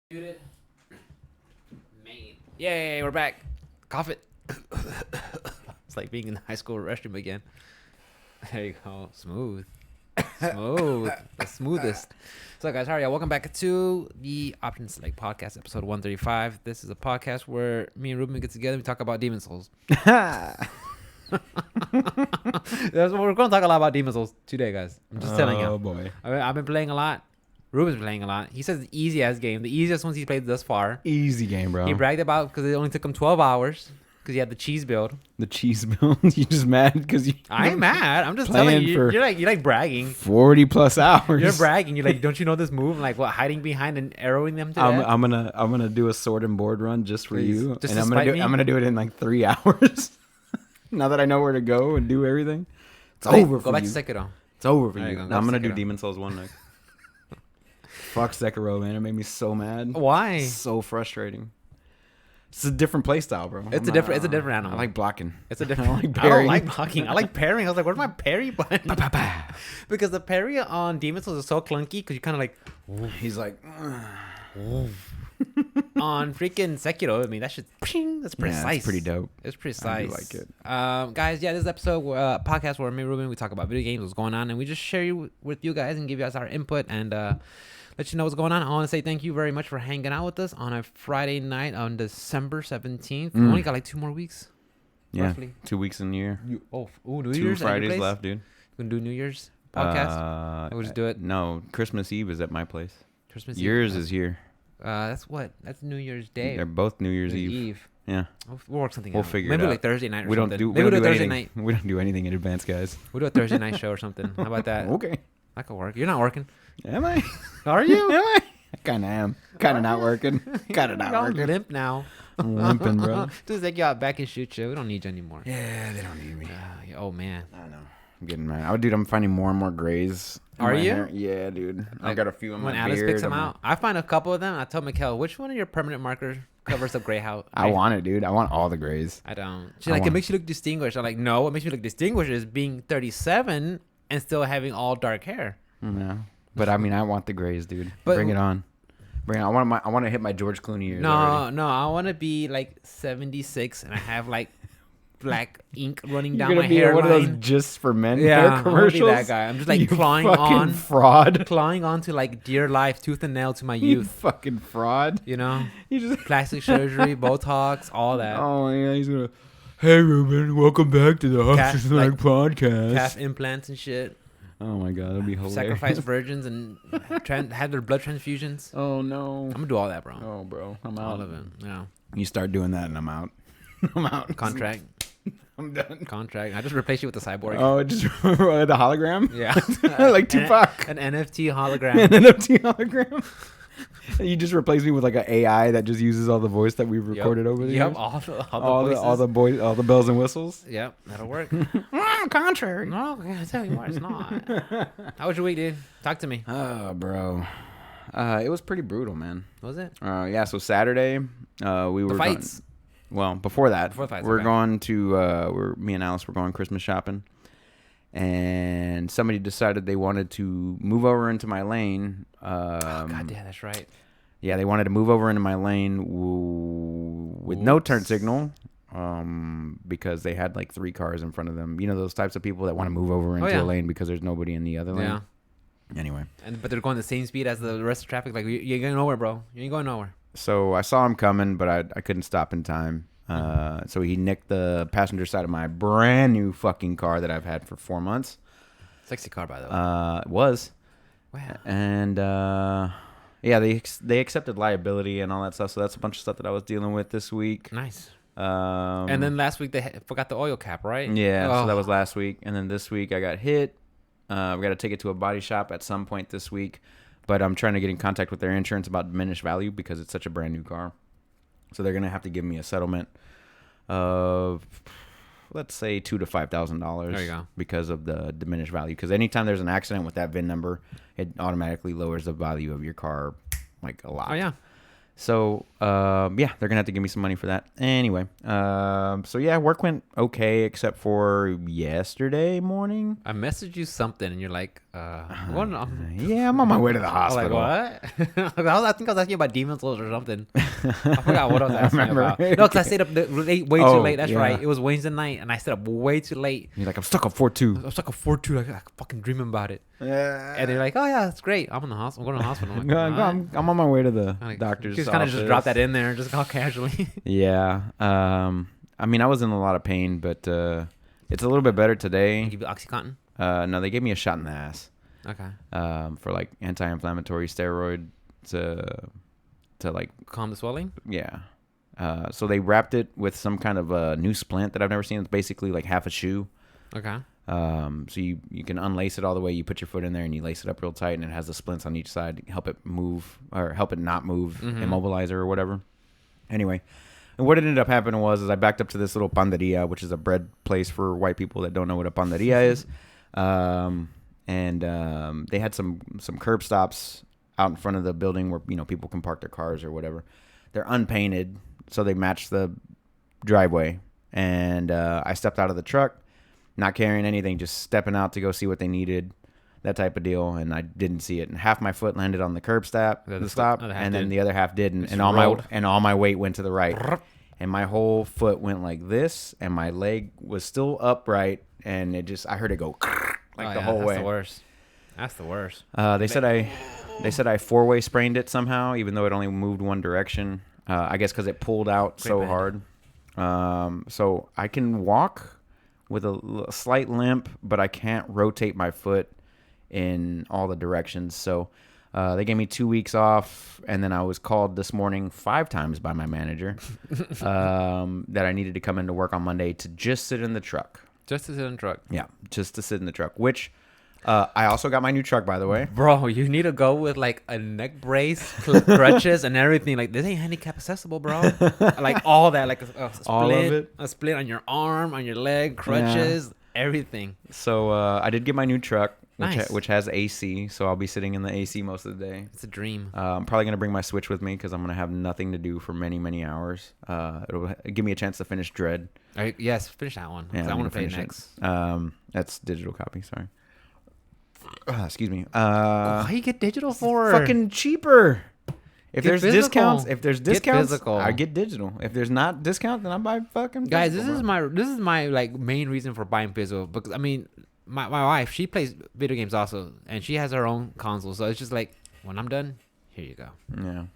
Muted. Main. Yay, we're back. Cough it. It's like being in the high school restroom again. There you go. Smooth. Smooth. The smoothest. So, guys, how are y'all? Welcome back to the Option Select Podcast, episode 135. This is a podcast where me and Ruben get together and we talk about Demon Souls. That's what we're going to talk a lot about Demon Souls today, guys. I'm just telling you. Oh, boy. I've been playing a lot. Ruben's playing a lot. He says the easy-ass game. The easiest ones he's played thus far. Easy game, bro. He bragged about because it only took him 12 hours because he had the cheese build. The cheese build. You just mad because you... I ain't mad. I'm just telling you. for You're like bragging. 40 plus hours. You're bragging. You're like, don't you know this move? Like, what, hiding behind and arrowing them to death? I'm gonna do a sword and board run just for Please. you. Just and to I'm spite me? gonna do it in like 3 hours. Now that I know where to go and do everything. It's Go over for back you. to Sekiro. It's over for There you. you go. Now I'm Go gonna to do Sekiro. Demon Souls 1 next. Fuck Sekiro, man. It made me so mad. Why? So frustrating. It's a different play style, bro. It's a different animal. I like blocking. It's a different. I like I don't parrying. like blocking. I like parrying. I was like, where's my parry button? Because the parry on Demon Souls is so clunky because you kind of like He's like, on freaking Sekiro. I mean, that shit. That's precise. yeah, it's pretty dope. It's precise. like it. Guys, yeah, this is episode podcast where me and Ruben we talk about video games, what's going on, and we just share with you guys and give you guys our input and let you know what's going on. I want to say thank you very much for hanging out with us on a Friday night on December 17th. We only got like 2 more weeks. Yeah, Roughly. 2 weeks in the year. New 2 Year's at your Fridays place? left, dude. We can do New Year's podcast. We'll just do it. No, Christmas Eve is at my place. Christmas Yours Eve. is here. That's New Year's Day. They're both New Year's Eve. Yeah, We'll work something We'll out. figure Maybe it like out. Thursday night or we something. don't do. Maybe We don't do Thursday anything. night. We don't do anything in advance, guys. We'll do a Thursday night show or something. How about that? Okay. That could work. You're not working. Am I? Are you? Am I? I kind of am. Kind of not working. Kind of not You're working. limp now. I'm limping, bro. Just take you out back and shoot you. We don't need you anymore. Yeah, they don't need me. Oh man. I know. I'm getting mad. Oh, dude, I'm finding more and more grays. in Are my you? hair. Yeah, dude. I've Like, got a few in my When beard. Alice picks them I'm out, I find a couple of them. I told Mikkel, which one of your permanent markers covers up gray house? I want it, dude. I want all the grays. I don't. She's I like, it want- makes you look distinguished. I'm like, no, what makes me look distinguished is being 37 and still having all dark hair. Yeah. But I mean, I want the grays, dude. But- Bring it on. Bring it on. I want to hit my George Clooney years No, already. no, I want to be like 76 and I have like black ink running You're down my gonna be hairline. one of those just for men Yeah, hair I'm gonna commercials. be that guy. I'm just like You clawing fucking on, fraud. clawing on to like dear life, tooth and nail to my You youth. fucking fraud. You know, You just. plastic surgery, Botox, all that. Oh yeah, he's gonna. Hey Ruben, welcome back to the Calf- Hustlers like, podcast. Calf implants and shit. Oh my god, that'll be hilarious. Sacrifice virgins and had their blood transfusions. Oh no. I'm gonna do all that, bro. Oh bro, I'm All out. of it. Yeah. You start doing that and I'm out. I'm out. Contract. I'm done. Contract. I just replace you with the cyborg. Oh, just the hologram. Yeah. Like Tupac. An NFT An hologram. NFT hologram. You just replace me with like an AI that just uses all the voice that we've recorded over the Yep. years. All the voices. All the bells and whistles. Yep. That'll work. Contrary. No, I tell you what, it's not. How was your week, dude? Talk to me. Oh, bro. It was pretty brutal, man. What was it? Yeah. So Saturday, we were The fights. Well, before that, Before the fights, we're okay. going to. Me and Alice were going Christmas shopping, and somebody decided they wanted to move over into my lane. God, yeah, that's right. Yeah, they wanted to move over into my lane with no turn Oops. signal, because they had like 3 cars in front of them. You know, those types of people that want to move over into yeah. a lane because there's nobody in the other lane. Yeah. Anyway, But they're going the same speed as the rest of traffic. Like, you ain't going nowhere, bro. You ain't going nowhere. so I saw him coming, but I couldn't stop in time. So he nicked the passenger side of my brand new fucking car that I've had for 4 months. Sexy car, by the way. It was. Wow. And yeah, they accepted liability and all that stuff. So that's a bunch of stuff that I was dealing with this week. Nice. And And then last week they forgot the oil cap, right? yeah, so that Oh. was last week. And then this week I got hit. We got to take it to a body shop at some point this week. But I'm trying to get in contact with their insurance about diminished value because it's such a brand new car. So they're gonna have to give me a settlement of, let's say, $2,000 to $5,000. There you go. Because of the diminished value. Because anytime there's an accident with that VIN number, it automatically lowers the value of your car like a lot. Oh, yeah. So yeah, they're gonna have to give me some money for that. Anyway, so yeah, work went okay except for yesterday morning. I messaged you something, and you're like, Yeah, I'm on my way to the I was like, hospital. what? I think I was asking you about Demon Souls or something. I forgot what I was asking remember. about. No, because I stayed up way too Oh, late. That's yeah. right. It was Wednesday night, and I stayed up way too late. You're like, I'm stuck on 4-2. I was like a 4-2, like fucking dreaming about it. And they're like, oh yeah, that's great. I'm in the hospital. I'm going to the hospital. I'm like, I'm on my way to the like, doctor's just kind of office. just drop that in there, just all casually. Yeah. I mean, I was in a lot of pain, but it's a little bit better today. Give you OxyContin. No, they gave me a shot in the ass. Okay. For like anti-inflammatory steroid to like Calm the swelling. yeah. So they wrapped it with some kind of a new splint that I've never seen. It's basically like half a shoe. Okay. So you can unlace it all the way. You put your foot in there and you lace it up real tight, and it has the splints on each side to help it move or help it not move, immobilizer or whatever. Anyway, and what ended up happening was I backed up to this little panderia, which is a bread place for white people that don't know what a panderia is. And they had some curb stops out in front of the building where people can park their cars or whatever. They're unpainted, so they match the driveway. And I stepped out of the truck, not carrying anything, just stepping out to go see what they needed, that type of deal. And I didn't see it, and half my foot landed on the curb stop, and then the other half didn't, and all my weight went to the right, and my whole foot went like this, and my leg was still upright, and I heard it go like the whole way. That's the worst. That's the worst. They said I four-way sprained it somehow, even though it only moved one direction. I guess because it pulled out hard. So I can walk with a slight limp, but I can't rotate my foot in all the directions. So they gave me 2 weeks off, and then I was called this morning 5 times by my manager that I needed to come into work on Monday to just sit in the truck. Just to sit in the truck. Yeah, just to sit in the truck, which I also got my new truck, by the way. Bro, you need to go with like a neck brace, crutches, and everything. Like, this ain't handicap accessible, bro. Like all that, like a split, all of it. A split on your arm, on your leg, crutches, everything. So I did get my new truck, Nice. which has AC. So I'll be sitting in the AC most of the day. It's a dream. I'm probably gonna bring my Switch with me because I'm gonna have nothing to do for many, many hours. It'll give me a chance to finish Dread. Yes, finish that one. Yeah, I want to play finish next. it. That's digital copy. Sorry. Excuse me. Why you get digital for? Fucking cheaper. If Get there's physical. discounts, physical. I get digital. If there's not discount, then I buy fucking physical. Guys, this is my like main reason for buying physical, because I mean, my wife, she plays video games also, and she has her own console, so it's just like, when I'm done, here you go. Yeah.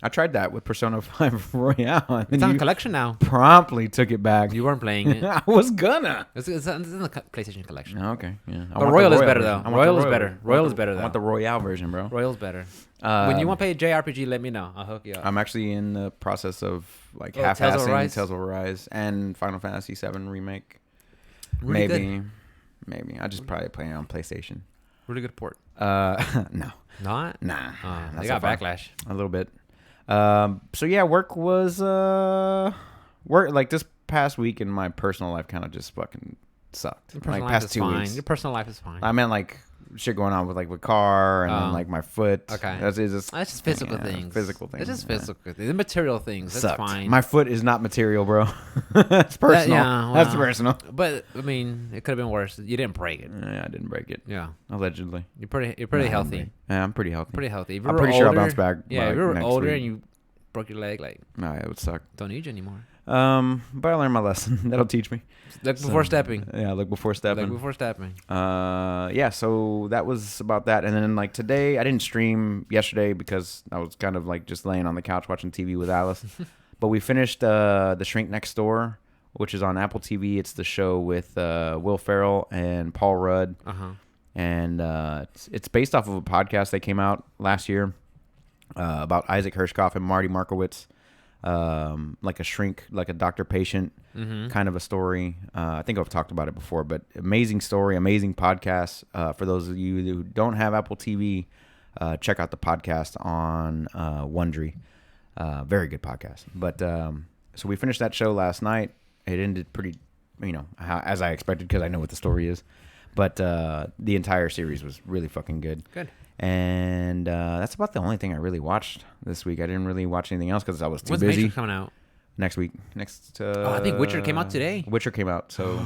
I tried that with Persona 5 Royale. And It's on you collection now. promptly took it back. You weren't playing it. I was gonna. It's in the PlayStation collection. Oh, okay, yeah. I But want Royal the is better, version. though. I want the Royal is better. Royal is better, I want though. the Royale version, bro. Royal's better. When you want to play a JRPG, let me know. I'll hook you up. I'm actually in the process of like Tales of Arise? Tales of Arise and Final Fantasy VII Remake. Really good. Maybe. I just probably play it on PlayStation. Really good port. No. Not? Nah. They not got so far. backlash. A little bit. So yeah, work was work like this past week in my personal life kind of just fucking sucked. Your personal Like life past is 2 fine. weeks. Your personal life is fine. I meant like shit going on with car and then like my foot. Okay. That's just That's just physical things. Physical things. It's just yeah. physical things. The material things. That's Sucked. fine. My foot is not material, bro. That's personal. yeah, That's well. personal. But I mean, it could have been worse. You didn't break it. Yeah, I didn't break it. Yeah, Allegedly. you're pretty Nah, healthy. Yeah, I'm pretty healthy. Pretty healthy. If you I'm were pretty sure I'll older- bounce back Yeah, by if you were next older week. and you broke your leg, like, No, it would suck. don't need you anymore. But I learned my lesson. That'll teach me. Look before stepping. Yeah, look before stepping. Look before stepping. Yeah, so that was about that. And then like today, I didn't stream yesterday because I was kind of like just laying on the couch watching TV with Alice. But we finished The Shrink Next Door, which is on Apple TV. It's the show with Will Ferrell and Paul Rudd. And it's based off of a podcast that came out last year about Isaac Hirschkoff and Marty Markowitz. Like a shrink, like a doctor-patient kind of a story. I think I've talked about it before, but amazing story, amazing podcast. For those of you who don't have Apple TV, check out the podcast on Wondery. Very good podcast. But so we finished that show last night. It ended pretty, as I expected because I know what the story is. But the entire series was really fucking good. Good. And that's about the only thing I really watched this week. I didn't really watch anything else because I was too When's busy. Matrix coming out? Next week. I think Witcher came out today. Witcher came out, so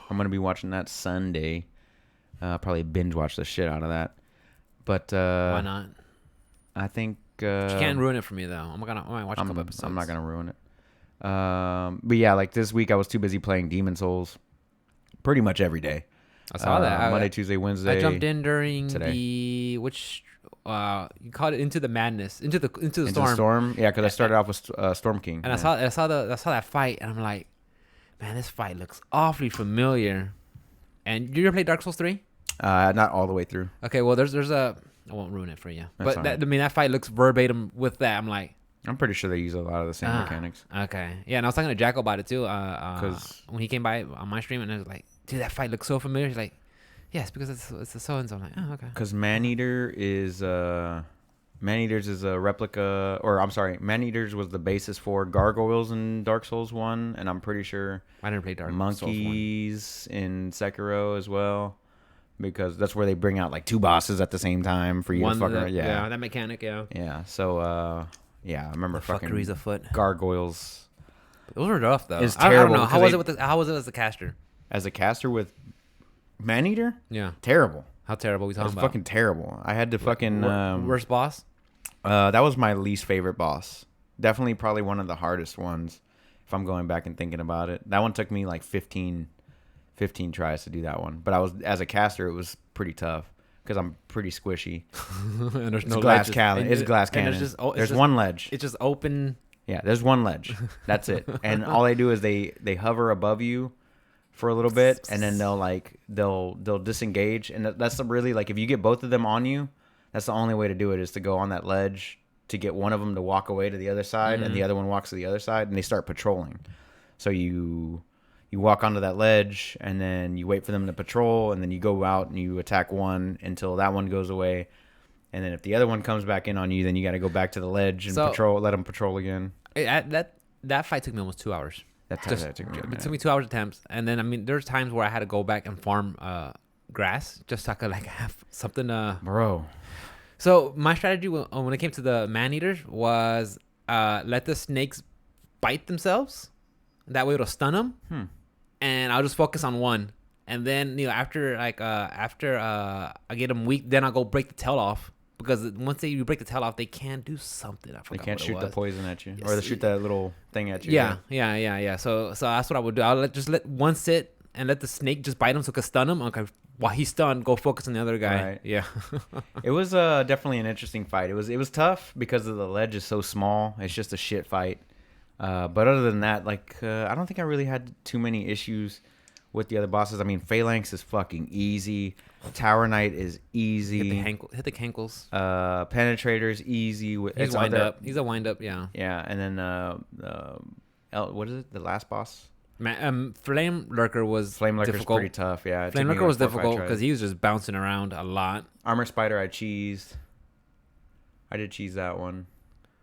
I'm gonna be watching that Sunday. Probably binge watch the shit out of that. But Why not? I think You can't ruin it for me though. I might watch a couple episodes. I'm not gonna ruin it. But yeah, like this week I was too busy playing Demon Souls pretty much every day. I saw that. Monday, Tuesday, Wednesday. I jumped in during today. you called it Into the Madness, into the Into storm. the Storm. Yeah, because I started off with Storm King. And yeah. I saw that fight, and I'm like, man, this fight looks awfully familiar. And you ever play Dark Souls 3? Not all the way through. Okay, well there's I won't ruin it for you, That's but fine. that fight looks verbatim with that. I'm like, I'm pretty sure they use a lot of the same mechanics. okay, yeah. And I was talking to Jacko about it too. 'Cause- when he came by on my stream, and I was like, dude, that fight looks so familiar. He's like, yes, because it's the so and so. I'm like, oh, okay. Because Maneater's is a replica, or I'm sorry, Maneater's was the basis for Gargoyles in Dark Souls 1, and I'm pretty sure I didn't play Dark Souls 1. Monkeys in Sekiro as well, because that's where they bring out like two bosses at the same time for you to fuck around. Yeah. that mechanic, yeah. Yeah. So, yeah, I remember The fucking fuckery's afoot. Gargoyles Those were rough though. It's I don't terrible know. because How was it as a caster? as a caster with Maneater. Yeah. Terrible. How terrible we That talking was about? fucking terrible. I had to fucking Worst boss? that was my least favorite boss. Definitely probably one of the hardest ones if I'm going back and thinking about it. That one took me like 15 tries to do that one. But I was as a caster it was pretty tough because I'm pretty squishy. And there's It's glass cannon. It's glass cannon. There's one ledge. It's just open. Yeah, there's one ledge. That's it. And all they do is they hover above you for a little bit and then they'll disengage, and that's really like if you get both of them on you, that's the only way to do it is to go on that ledge to get one of them to walk away to the other side and the other one walks to the other side and they start patrolling. So you walk onto that ledge and then you wait for them to patrol and then you go out and you attack one until that one goes away. And then if the other one comes back in on you, then you got to go back to the ledge and let them patrol again. That fight took me almost 2 hours. That took me a It minute. took me 2 hours attempts, and then I mean, there's times where I had to go back and farm grass just so I could like have something. Bro. So my strategy when it came to the man eaters was let the snakes bite themselves. That way it'll stun them, and I'll just focus on one. And then after I get them weak, then I'll go break the tail off. Because once you break the tail off, they can do something. I forgot. They can't what it shoot the was. poison at you, Yes. or they shoot that little thing at you. Yeah. So that's what I would do. I'll let one sit and let the snake just bite him so it can stun him. Okay, while he's stunned, go focus on the other guy. Right. Yeah. It was definitely an interesting fight. It was tough because of the ledge is so small. It's just a shit fight. But other than that, I don't think I really had too many issues with the other bosses. I mean, Phalanx is fucking easy. Tower Knight is easy. Hit the cankles. Penetrator's easy. He's wind up. He's a wind up. Yeah. Yeah, and then what is it? The last boss? Flame Lurker was Flame Lurker's difficult. pretty tough. Yeah, it Flame took me Lurker was 4 or 5 difficult tries. because he was just bouncing around a lot. Armor Spider, I cheesed. I did cheese that one.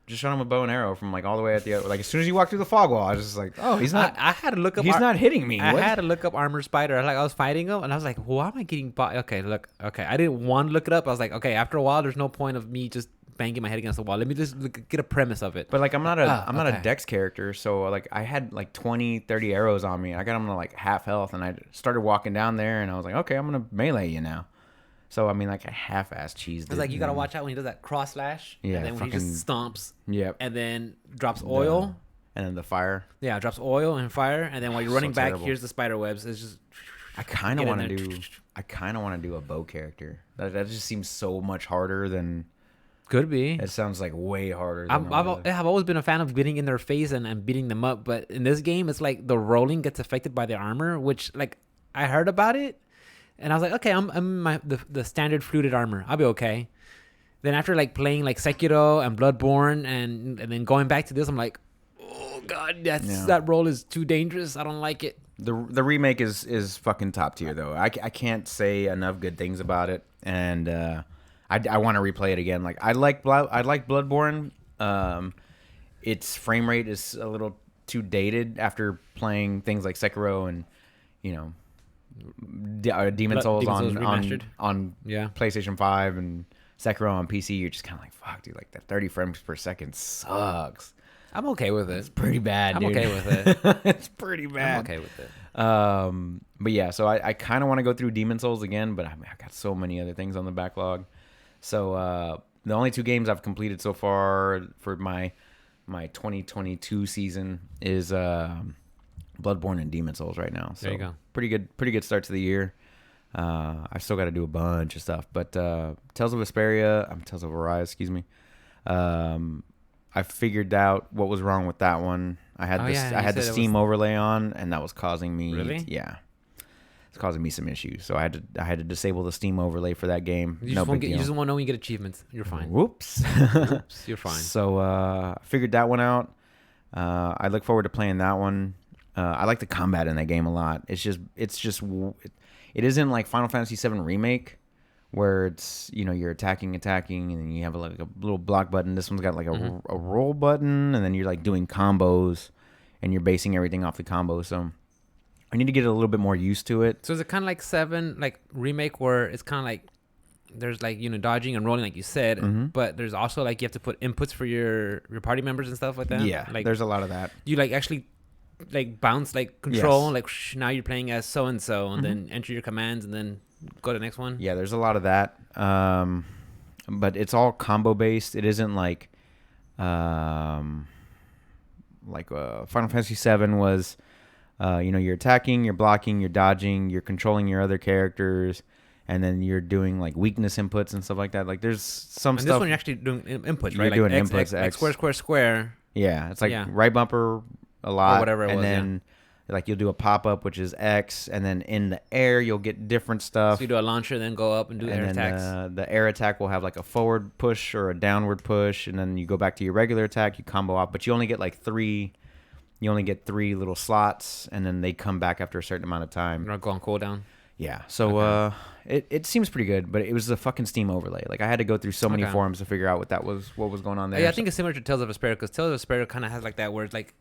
Just shot him a bow and arrow from all the way at the other. As soon as you walk through the fog wall, I was just like, oh, he's not. I had to look up. He's not hitting me. I What? had to look up Armor Spider. I was fighting him, and I was like, "Why am I getting?" Okay, look. Okay, I didn't want to look it up. I was like, "Okay." After a while, there's no point of me just banging my head against the wall. Let me just get a premise of it. But I'm not a okay. dex character, so I had 20, 30 arrows on me. I got them to half health, and I started walking down there, and I was like, okay, I'm gonna melee you now. So I half-ass cheese. It's like you gotta watch out when he does that cross slash. Yeah, And then when he just stomps. Yep. And then drops oil. And then the fire. Yeah, drops oil and fire, and then while you're running So back, terrible. here's the spider webs. It's just. I kind of Get in want to there. do. I kind of want to do a bow character. That just seems so much harder than. Could be. It sounds way harder. Than I've always been a fan of getting in their face and beating them up, but in this game, it's like the rolling gets affected by the armor, which I heard about it, and I was like, okay, I'm in the standard fluted armor, I'll be okay. Then after playing Sekiro and Bloodborne and then going back to this, I'm like, oh god, that roll is too dangerous. I don't like it. The remake is fucking top tier though. I can't say enough good things about it, and I want to replay it again. I like Bloodborne. Its frame rate is a little too dated after playing things like Sekiro and Demon Souls Demon Souls on remastered. on Yeah. PlayStation 5 and Sekiro on PC, you're just kind of like, fuck, dude, like that 30 frames per second sucks. I'm okay with it. It's pretty bad, I'm dude. okay with it. It's pretty bad. I'm okay with it. But yeah, so I kind of want to go through Demon Souls again, but I got so many other things on the backlog. So the only 2 games I've completed so far for my 2022 season is Bloodborne and Demon Souls right now. So There you go. Pretty good start to the year. I still got to do a bunch of stuff, but Tales of Arise, excuse me. I figured out what was wrong with that one. I had I had the Steam overlay on, and that was causing me. Really? Yeah, it's causing me some issues. So I had to disable the Steam overlay for that game. You just want to know when you get achievements. You're fine. Whoops. Oops, you're fine. So I figured that one out. I look forward to playing that one. I like the combat in that game a lot. It isn't like Final Fantasy VII Remake, where it's, you're attacking, and then you have like a little block button. This one's got like a roll button, and then you're like doing combos, and you're basing everything off the combo. So I need to get a little bit more used to it. So is it kind of like 7, like Remake, where it's kind of like there's like dodging and rolling, like you said, but there's also like you have to put inputs for your party members and stuff like that. Yeah, like there's a lot of that. you like actually like bounce, like control, Yes. like now you're playing as so and so, and then enter your commands, and then go to the next one. Yeah, there's a lot of that. But it's all combo based. It isn't like Final Fantasy VII was, you're attacking, you're blocking, you're dodging, you're controlling your other characters, and then you're doing like weakness inputs and stuff like that. Like there's some And stuff. this one you're actually doing inputs, You're right? doing like inputs, like X. square, square, square. Yeah, it's like Yeah. right bumper a lot, Or whatever it and was, yeah. then like you'll do a pop up, which is X, and then in the air you'll get different stuff. So you do a launcher, then go up and do air and then attacks. the air attack will have like a forward push or a downward push, and then you go back to your regular attack, you combo off, but you only get like 3. You only get 3 little slots, and then they come back after a certain amount of time. You're not going cooldown. Yeah, so it seems pretty good, but it was a fucking Steam overlay. Like I had to go through so many Okay. forums to figure out what was going on there. Yeah, I think it's similar to Tales of Vesperia, because Tales of Vesperia kind of has like that where it's like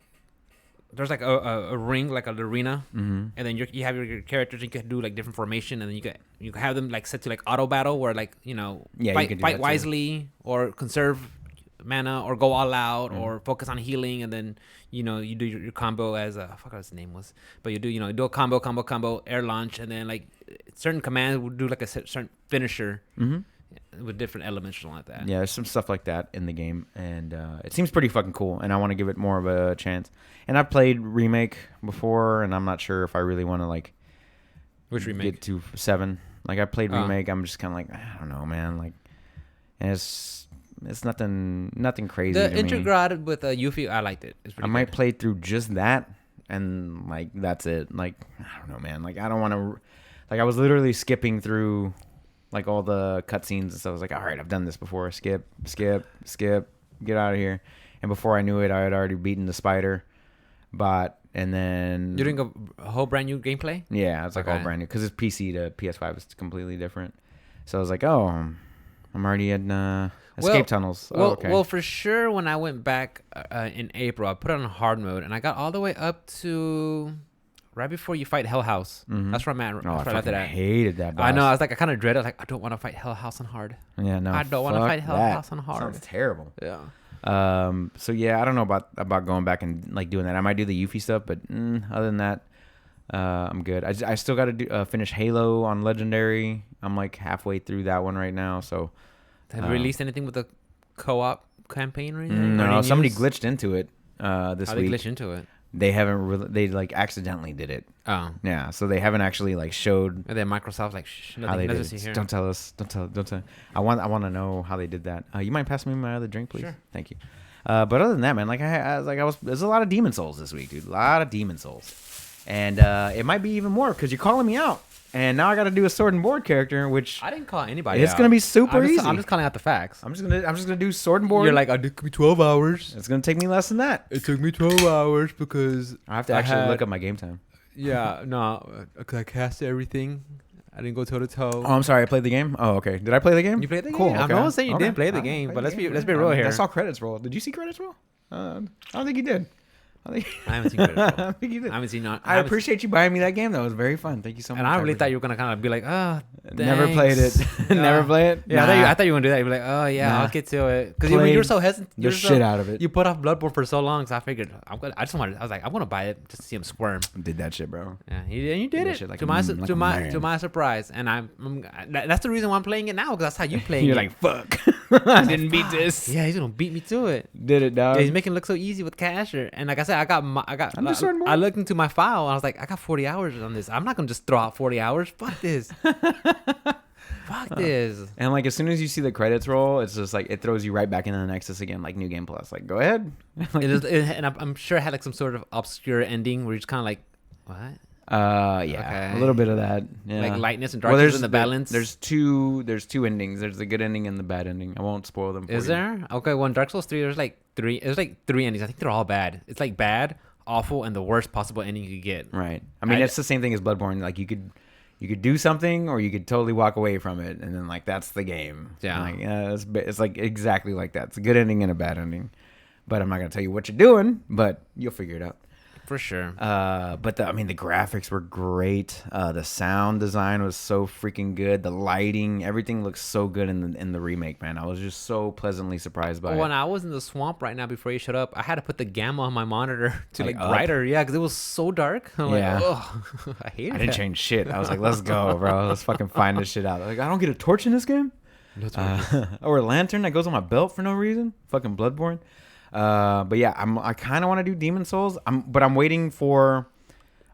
there's like a ring, like an arena, and then you have your characters. You can do like different formation, and then you can have them like set to like auto battle, where like Yeah, you can do fight that too. wisely or conserve mana or go all out or focus on healing, and then you do your combo as I forgot what his name was, but you do a combo air launch, and then like certain commands will do like a certain finisher with different elements or something like that. Yeah, there's some stuff like that in the game, and it seems pretty fucking cool, and I want to give it more of a chance. And I've played Remake before, and I'm not sure if I really want to like Which remake? get to 7. Like I played Oh. Remake, I'm just kind of like, I don't know, man. Like, and it's nothing crazy The to me. Intergrad with Yuffie, I liked it. It's I pretty might good. play through just that, and like that's it. Like I don't know, man. Like I don't want to. Like I was literally skipping through like all the cutscenes and stuff. I was like, all right, I've done this before. Skip, get out of here. And before I knew it, I had already beaten the spider bot, and then You're doing a whole brand new gameplay? yeah, it's like all Okay. brand new because it's PC to PS5. It's completely different. So I was like, oh, I'm already in escape tunnels. Well, Oh, okay. well, for sure, when I went back in April, I put it on hard mode, and I got all the way up to right before you fight Hell House. That's where I'm at. oh, I That's where I left fucking it at. hated that boss. I know. I was like, I kind of dread it. Like, I don't want to fight Hell House on hard. Yeah, no. I don't want to fuck fight Hell that. House on hard. Sounds terrible. Yeah. So yeah, I don't know about going back and like doing that. I might do the Yuffie stuff, but other than that, I'm good. I still got to finish Halo on Legendary. I'm like halfway through that one right now. So Have you released anything with the co-op campaign or anything? no, Or any somebody news? glitched into it this How they week. glitch into it? They haven't. They like accidentally did it. Oh. Yeah, so they haven't actually like showed And then Microsoft's like, shh, how nothing, they did nothing to it. see here. Don't tell us. Don't tell. I want to know how they did that. You mind passing me my other drink, please? Sure. Thank you. But other than that, man, like there's a lot of Demon Souls this week, dude. A lot of Demon Souls, and it might be even more because you're calling me out, and now I got to do a sword and board character, which I didn't call anybody it's out. gonna be super easy. I'm just calling out the facts. I'm just gonna do sword and board. You're like, it took me 12 hours. it's gonna take me less than that. It took me 12 hours because I have to actually look up my game time. Yeah, no, because I cast everything. I didn't go toe to toe. Oh, I'm sorry. I played the game. Oh, okay. Did I play the game? You played the Cool. game. I'm okay. not saying you Okay. didn't play the I game, played but the let's be game, real man. here. I saw credits roll. Did you see credits roll? I don't think you did. I haven't seen Critical. I think you did. I haven't seen. I appreciate you buying me that game. That was very fun. Thank you so much. And I really thought you were gonna kind of be like, oh, never played it. thanks." Never play it. Yeah, Nah. I thought you were gonna do that. You'd be like, oh yeah, Nah. I'll get to it because you were so hesitant. the shit out of it. You put off Bloodborne for so long, so I figured I just wanted. I was like, I want to buy it just to see him squirm. Did that shit, bro. Yeah, you did that it shit like to a my man. to my surprise, and that's the reason why I'm playing it now because that's how you play. You're it. like, fuck. I didn't beat this. Yeah, he's gonna beat me to it. Did it, dog. Yeah, he's making it look so easy with Casher, and like I said, I'm just starting more. I looked into my file and I was like, I got 40 hours on this. I'm not gonna just throw out 40 hours. Fuck this. Fuck this. And like as soon as you see the credits roll, it's just like it throws you right back into the Nexus again, like New Game Plus. Like, go ahead. And I'm sure it had like some sort of obscure ending where you're just kind of like, what? Yeah, Okay. a little bit of that. Yeah. Like lightness and darkness in the balance. There's two endings. There's the good ending and the bad ending. I won't spoil them. For Is you. there? Okay, well, in Dark Souls 3, there's like three endings. I think they're all bad. It's like bad, awful, and the worst possible ending you could get. Right. I mean, it's the same thing as Bloodborne. Like you could do something or you could totally walk away from it, and then like that's the game. Yeah. Like, it's like exactly like that. It's a good ending and a bad ending. But I'm not gonna tell you what you're doing, but you'll figure it out. For sure. But the graphics were great. The sound design was so freaking good. The lighting, everything looks so good in the remake, man. I was just so pleasantly surprised by When it. I was in the swamp right now before you showed up, I had to put the gamma on my monitor to Like like up? brighter. Yeah, because it was so dark. I'm Yeah. like, oh, I hate it. I didn't change shit. I was like, let's go, bro. Let's fucking find this shit out. Like, I don't get a torch in this game? Or a lantern that goes on my belt for no reason? Fucking Bloodborne. But yeah, I kind of want to do Demon Souls. But I'm waiting for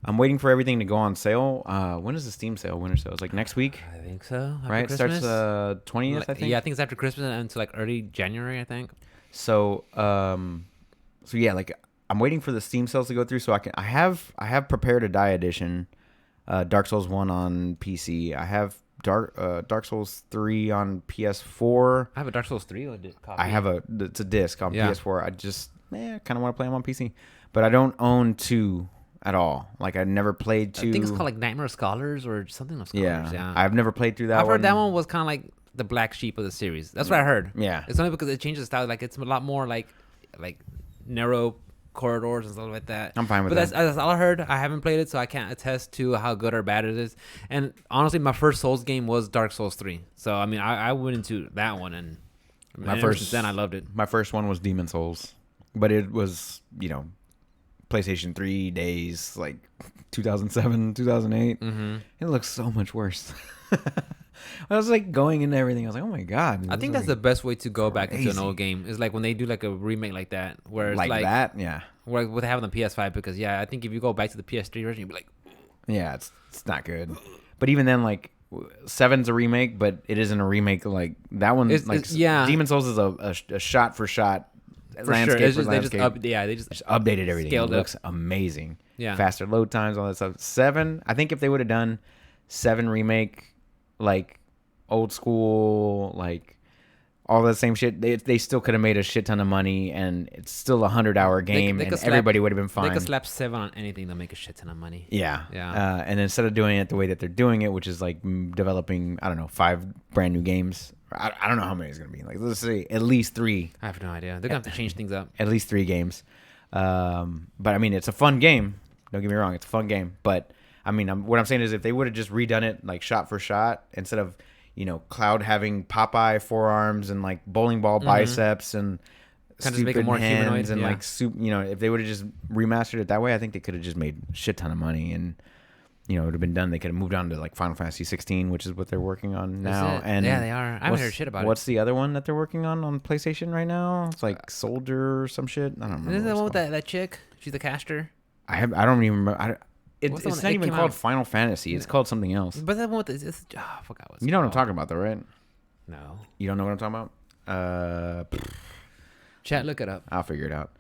everything to go on sale. When is the Steam sale? Winter sale? It's like next week, I think so. After right? Christmas? Starts 20th, I think. Yeah, I think it's after Christmas and until like early January, I think. So yeah, like I'm waiting for the Steam sales to go through so I have prepared a Die Edition, Dark Souls 1 on PC. I have Dark Souls 3 on PS4. I have a Dark Souls 3 copy. I have it's a disc on Yeah. PS4. I just kind of want to play them on PC, but I don't own 2 at all. Like I never played 2. I think it's called like Nightmare of Scholars or something of Scholars. Yeah. I've never played through that. I've heard that one was kind of like the black sheep of the series. That's what I heard. Yeah. It's only because it changes style. Like it's a lot more like narrow corridors and stuff like that. I'm fine with but that. that's all I heard. I haven't played it, so I can't attest to how good or bad it is. And honestly, my first Souls game was Dark Souls 3. So I mean, I went into that one, and ever since then I loved it. My first one was Demon Souls, but it was PlayStation 3 days, like 2007, 2008. Mm-hmm. It looks so much worse. I was like going into everything. I was like, oh my god. I think that's the best way to go back into an crazy. old game is like when they do like a remake like that, where it's like that. Yeah, where they have it on the PS5. Because yeah, I think if you go back to the PS3 version, you'd be like, yeah, it's not good. But even then, like 7's a remake, but it isn't a remake. Like that one, yeah. Demon Souls is a shot for shot for landscape. sure. It's for just, landscape. they just Just updated everything. Scaled It up. looks amazing. Yeah. Faster load times, all that stuff. 7, I think if they would have done 7 remake, like old school, like all that same shit, they still could have made a shit ton of money, and it's still a 100-hour game, they and could slap- everybody would have been fine. They could slap 7 on anything to make a shit ton of money. Yeah. Yeah. And instead of doing it the way that they're doing it, which is like developing, I don't know, 5 brand new games. I don't know how many it's going to be. Like, let's say at least 3. I have no idea. They're gonna have to change things up. At least 3 games. But I mean, it's a fun game. Don't get me wrong. It's a fun game. But I mean, what I'm saying is if they would have just redone it like shot for shot instead of, Cloud having Popeye forearms and like bowling ball biceps and Kinda just make it stupid more hands humanoid, and yeah. like soup, if they would have just remastered it that way, I think they could have just made a shit ton of money and it would have been done. They could have moved on to like Final Fantasy 16, which is what they're working on now. And yeah, they are. I haven't heard shit about What's the other one that they're working on PlayStation right now? It's like Soldier or some shit. I don't remember. it. Isn't what that it's one with called. that chick? She's the caster. I don't even remember. What's the It's one not that even came called out? Final Fantasy. It's called something else. But that one with I forgot what it's You know what I'm called. talking about, though, right? No. You don't know what I'm talking about? Chat, look it up. I'll figure it out.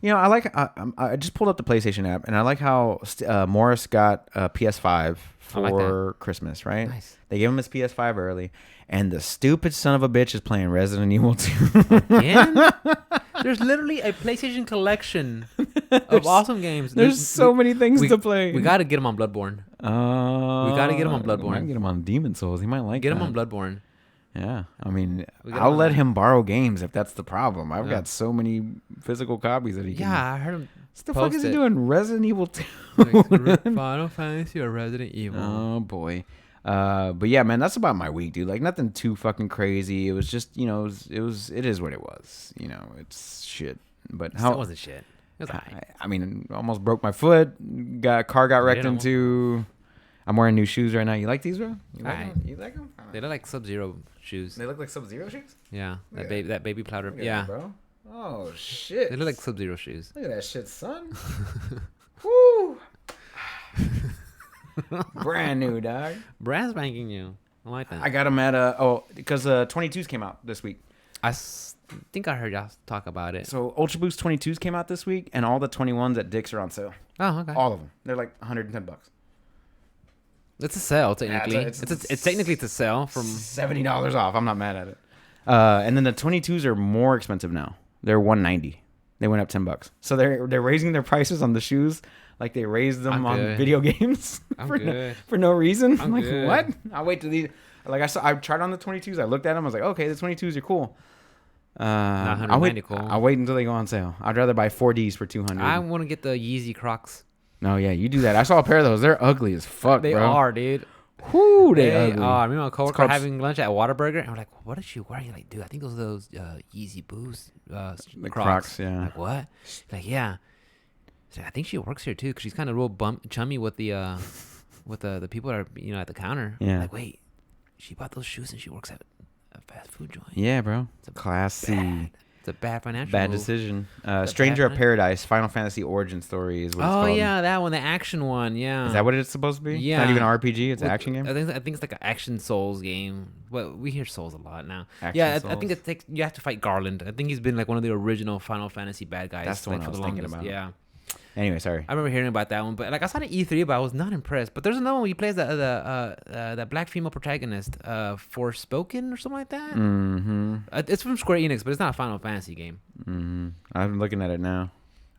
Yeah. I like. I just pulled up the PlayStation app, and I like how Morris got a PS5 I like for Christmas. Right? Nice. They gave him his PS5 early, and the stupid son of a bitch is playing Resident Evil 2. Again? There's literally a PlayStation collection of awesome games. There's so many things we- to play. We gotta get him on Bloodborne. We gotta get him on Bloodborne. Might get him on Demon Souls. He might like. Get him that. on Bloodborne. Yeah, I mean, We got I'll him let on him borrow games if that's the problem. I've Yeah. got so many physical copies that he can. Yeah, I heard him What the fuck is he doing? Resident Evil 2. Like, Final Fantasy or Resident Evil. Oh boy. But yeah, man, that's about my week, dude. Like nothing too fucking crazy. It was just, you know, it is what it was. You know, it's shit. But It wasn't shit. It was alright. I mean, almost broke my foot. Car got wrecked into. I'm wearing new shoes right now. You like these, bro? You like them? You like them? They look like Sub-Zero shoes. They look like Sub-Zero shoes? Yeah, that baby powder. Look at Yeah, that, bro. Oh shit. they look like Sub-Zero shoes. Look at that shit, son. Woo. Brand new, dog. Brand spanking new. I like that. I got them at because 22s came out this week. Think I heard y'all talk about it. So Ultra Boost 22s came out this week, and all the 21s at Dick's are on sale. Oh, okay. All of them. They're like $110. It's a sale technically. Yeah, it's technically to sell from $70 off. I'm not mad at it. And then the 22s are more expensive now. They're $190. They went up $10. So they're raising their prices on the shoes like they raised them on video games for no reason. I'm like, good. What? I'll wait till these. Like I tried on the 22s. I looked at them. I was like, okay, the 22s are cool. I'll wait until they go on sale. I'd rather buy 4Ds for $200. I want to get the Yeezy Crocs. No, yeah, you do that. I saw a pair of those. They're ugly as fuck, They bro. are, dude. Whoo, they ugly. I remember my coworker having lunch at Whataburger, and I'm like, "What is she wearing?" Like, dude, I think those are those Yeezy Boost the Crocs. Yeah. Like, what? Like, yeah. So I think she works here too, because she's kind of real chummy with the people that are at the counter. Yeah. I'm like, wait, she bought those shoes and she works at a fast food joint. Yeah, bro. Classy. It's a bad financial bad move. Decision. Stranger of Paradise, Final Fantasy Origin Story is what it's called. Oh yeah, that one, the action one. Yeah. Is that what it's supposed to be? Yeah. It's not even an RPG. It's an action game. I think it's like an action Souls game. Well, we hear Souls a lot now. Action I Souls. think you have to fight Garland. I think he's been like one of the original Final Fantasy bad guys. That's the one I was thinking about. Yeah. Anyway, sorry. I remember hearing about that one, but like I saw the E3, but I was not impressed. But there's another one where he plays the black female protagonist, Forspoken or something like that. Mm-hmm. It's from Square Enix, but it's not a Final Fantasy game. Mm-hmm. I'm looking at it now.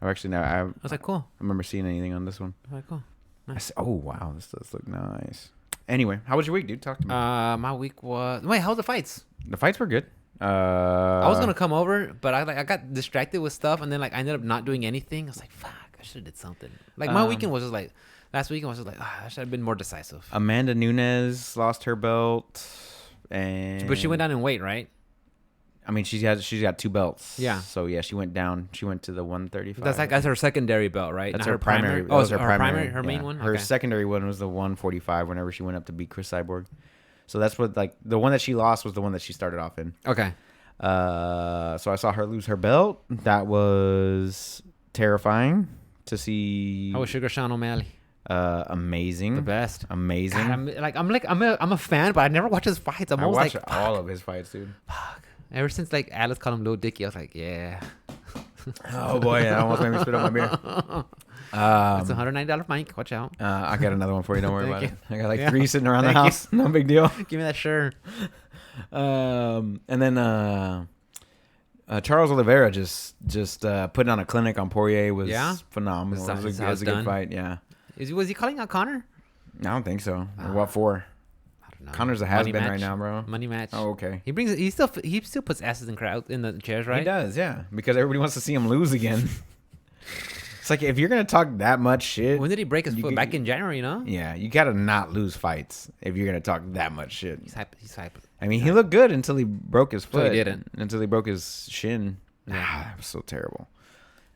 I was like, cool. I remember seeing anything on this one. I was like, cool. Nice. Oh wow, this does look nice. Anyway, how was your week, dude? Talk to me. My week was how's the fights? The fights were good. I was gonna come over, but I got distracted with stuff, and then like I ended up not doing anything. I was like, fuck, I should have did something. Like my weekend was just like, last weekend was just like, I should have been more decisive. Amanda Nunes lost her belt, but she went down in weight, right? I mean, she's got 2 belts. Yeah. So yeah, she went down. She went to the 135. That's her secondary belt, right? That's not her primary. Oh, her primary. Her main one. Her secondary one was the 145. Whenever she went up to beat Chris Cyborg. So that's what like the one that she lost was the one that she started off in. Okay. So I saw her lose her belt. That was terrifying to see. How was Sugar Sean O'Malley? Amazing. The best. Amazing. God, I'm a fan, but I never watch his fights. I watched all of his fights, dude. Fuck. Ever since like Alice called him Lil Dicky, I was like, yeah. Oh boy, that almost made me spit out my beer. It's a $190 mic. Watch out. I got another one for you. Don't worry about it. I got like 3 sitting around the Thank house. No big deal. Give me that shirt. And then Charles Oliveira just putting on a clinic on Poirier was phenomenal. It was a good fight. Yeah. Was he calling out Connor? I don't think so. Or what for? I don't know. Connor's a has-been right now, bro. Money match. Oh, okay. He still puts asses in the chairs, right? He does, yeah. Because everybody wants to see him lose again. It's like if you're gonna talk that much shit. When did he break his foot? Back in January, you know? Yeah, you gotta not lose fights if you're gonna talk that much shit. He's hype. I mean, he looked good until he broke his foot. No, he didn't. Until he broke his shin. Yeah. That was so terrible.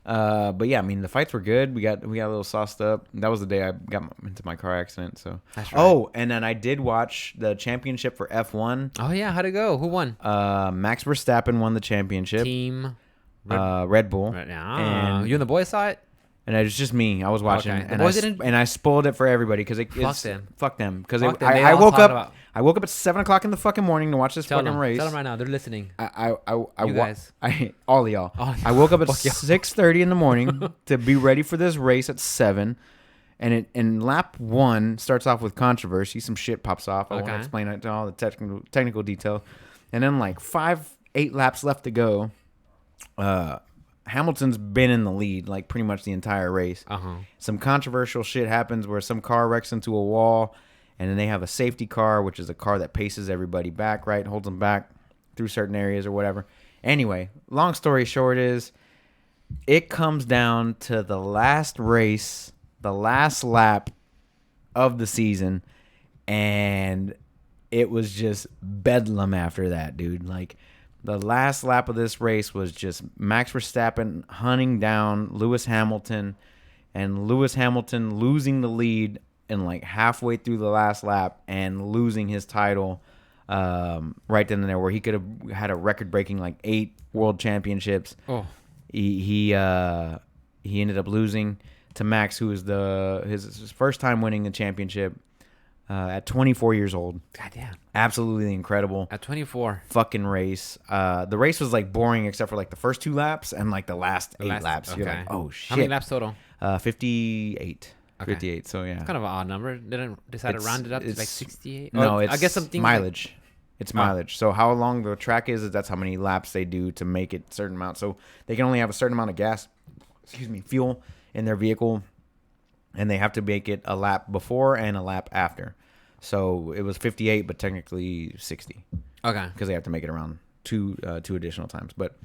But yeah, I mean, the fights were good. We got a little sauced up. That was the day I got into my car accident. So. That's right. Oh, and then I did watch the championship for F1. Oh yeah, how'd it go? Who won? Max Verstappen won the championship. Team Red Bull. Right now. And you and the boys saw it? And it was just me. I was watching, okay. and I spoiled it for everybody because Fuck them. Because I woke up. I woke up at 7:00 in the fucking morning to watch this fucking race. Tell them right now. They're listening. All of y'all. Oh, I woke up at 6:30 in the morning to be ready for this race at 7. And lap 1 starts off with controversy. Some shit pops off. I won't explain it to all the technical detail. And then like 8 laps left to go. Hamilton's been in the lead like pretty much the entire race. Some controversial shit happens where some car wrecks into a wall, and then they have a safety car, which is a car that paces everybody back, right? Holds them back through certain areas or whatever. Anyway, long story short is it comes down to the last race, the last lap of the season, and it was just bedlam after that, dude. Like, the last lap of this race was just Max Verstappen hunting down Lewis Hamilton, and Lewis Hamilton losing the lead in like halfway through the last lap and losing his title right then and there, where he could have had a record-breaking like 8 world championships. Oh, He ended up losing to Max, who was his first time winning the championship at 24 years old. goddamn! Absolutely incredible At 24. fucking race. The race was like boring except for like the first 2 laps and like the last 8 laps. Okay. You're like, oh shit. How many laps total? 58. Okay. 58. So yeah. It's kind of an odd number. Didn't decide to It's- round it up to like it's- 68. No, Or, it's I guess something mileage. It's Oh. mileage. So how long the track is that's how many laps they do to make it a certain amount. So they can only have a certain amount of gas, fuel in their vehicle, and they have to make it a lap before and a lap after. So it was 58, but technically 60 Okay. because they have to make it around two additional times. But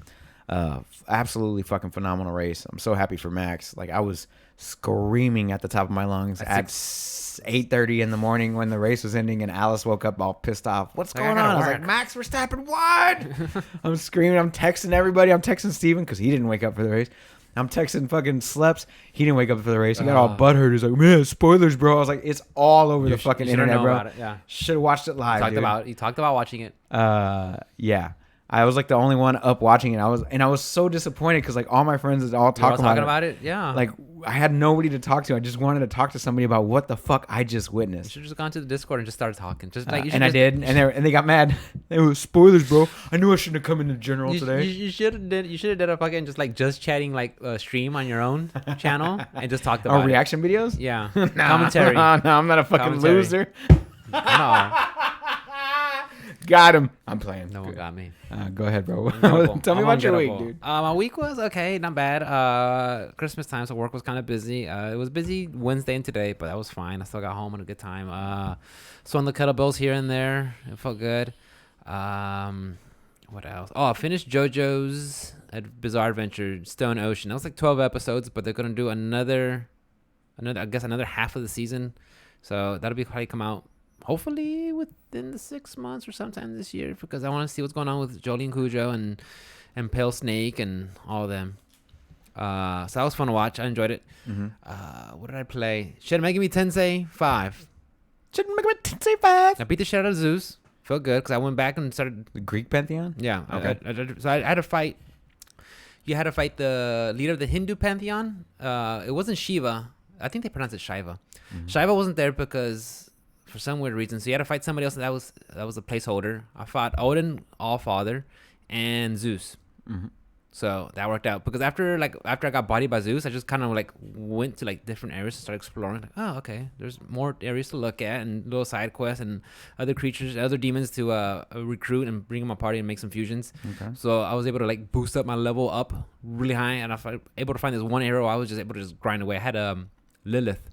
absolutely fucking phenomenal race. I'm so happy for Max. Like, I was screaming at the top of my lungs at 8:30 in the morning when the race was ending, and Alice woke up all pissed off. What's Like, I going gotta on? I was work. like, Max Verstappen won! I'm screaming. I'm texting everybody. I'm texting Steven because he didn't wake up for the race. I'm texting fucking Sleps. He didn't wake up for the race. He got all butthurt. He's like, man, spoilers, bro. I was like, it's all over the fucking You should've internet, known bro. about it, yeah. Should have watched it live. You talked about watching it. Yeah. I was like the only one up watching it. I was so disappointed because like all my friends is all You were talking about it. Yeah. Like, I had nobody to talk to. I just wanted to talk to somebody about what the fuck I just you witnessed. should have just gone to the Discord and just started talking. Just like you should And I just- did, and they got mad. They were spoilers, bro. I knew I shouldn't have come into general today. You should have did a fucking just chatting like stream on your own channel and just talked Oh, about it. reaction videos? Yeah. Nah, Commentary. No, I'm not a fucking Commentary. loser. No, Got him. I'm playing. no one got me. Go ahead, bro. Ungettable. Tell me I'm about your week, ungettable. dude. My week was okay, not bad. Christmas time, so work was kind of busy. It was busy Wednesday and today, but that was fine. I still got home at a good time. Swung the kettlebells here and there. It felt good. What else? Oh, I finished JoJo's Bizarre Adventure Stone Ocean. That was like 12 episodes, but they're gonna do another half of the season. So that'll be probably come out hopefully within the 6 months or sometime this year, because I want to see what's going on with Jolene Cujo and Pale Snake and all of them. So that was fun to watch. I enjoyed it. What did I play? Shin Megami Tensei 5. Shouldn't make it Tensei 5. I beat the shit out of Zeus. Felt good because I went back and started. The Greek pantheon? Yeah. Okay. I had to fight. You had to fight the leader of the Hindu pantheon. It wasn't Shiva. I think they pronounce it Shiva. Shiva wasn't there because for some weird reason. So you had to fight somebody else. That was a placeholder. I fought Odin, Allfather, and Zeus. So that worked out because after I got bodied by Zeus, I just kind of like went to like different areas to start exploring. Like, oh, okay, there's more areas to look at and little side quests and other creatures, other demons to recruit and bring in my party and make some fusions. Okay. So I was able to like boost up my level up really high, and I was able to find this one arrow. I was just able to just grind away. I had Lilith.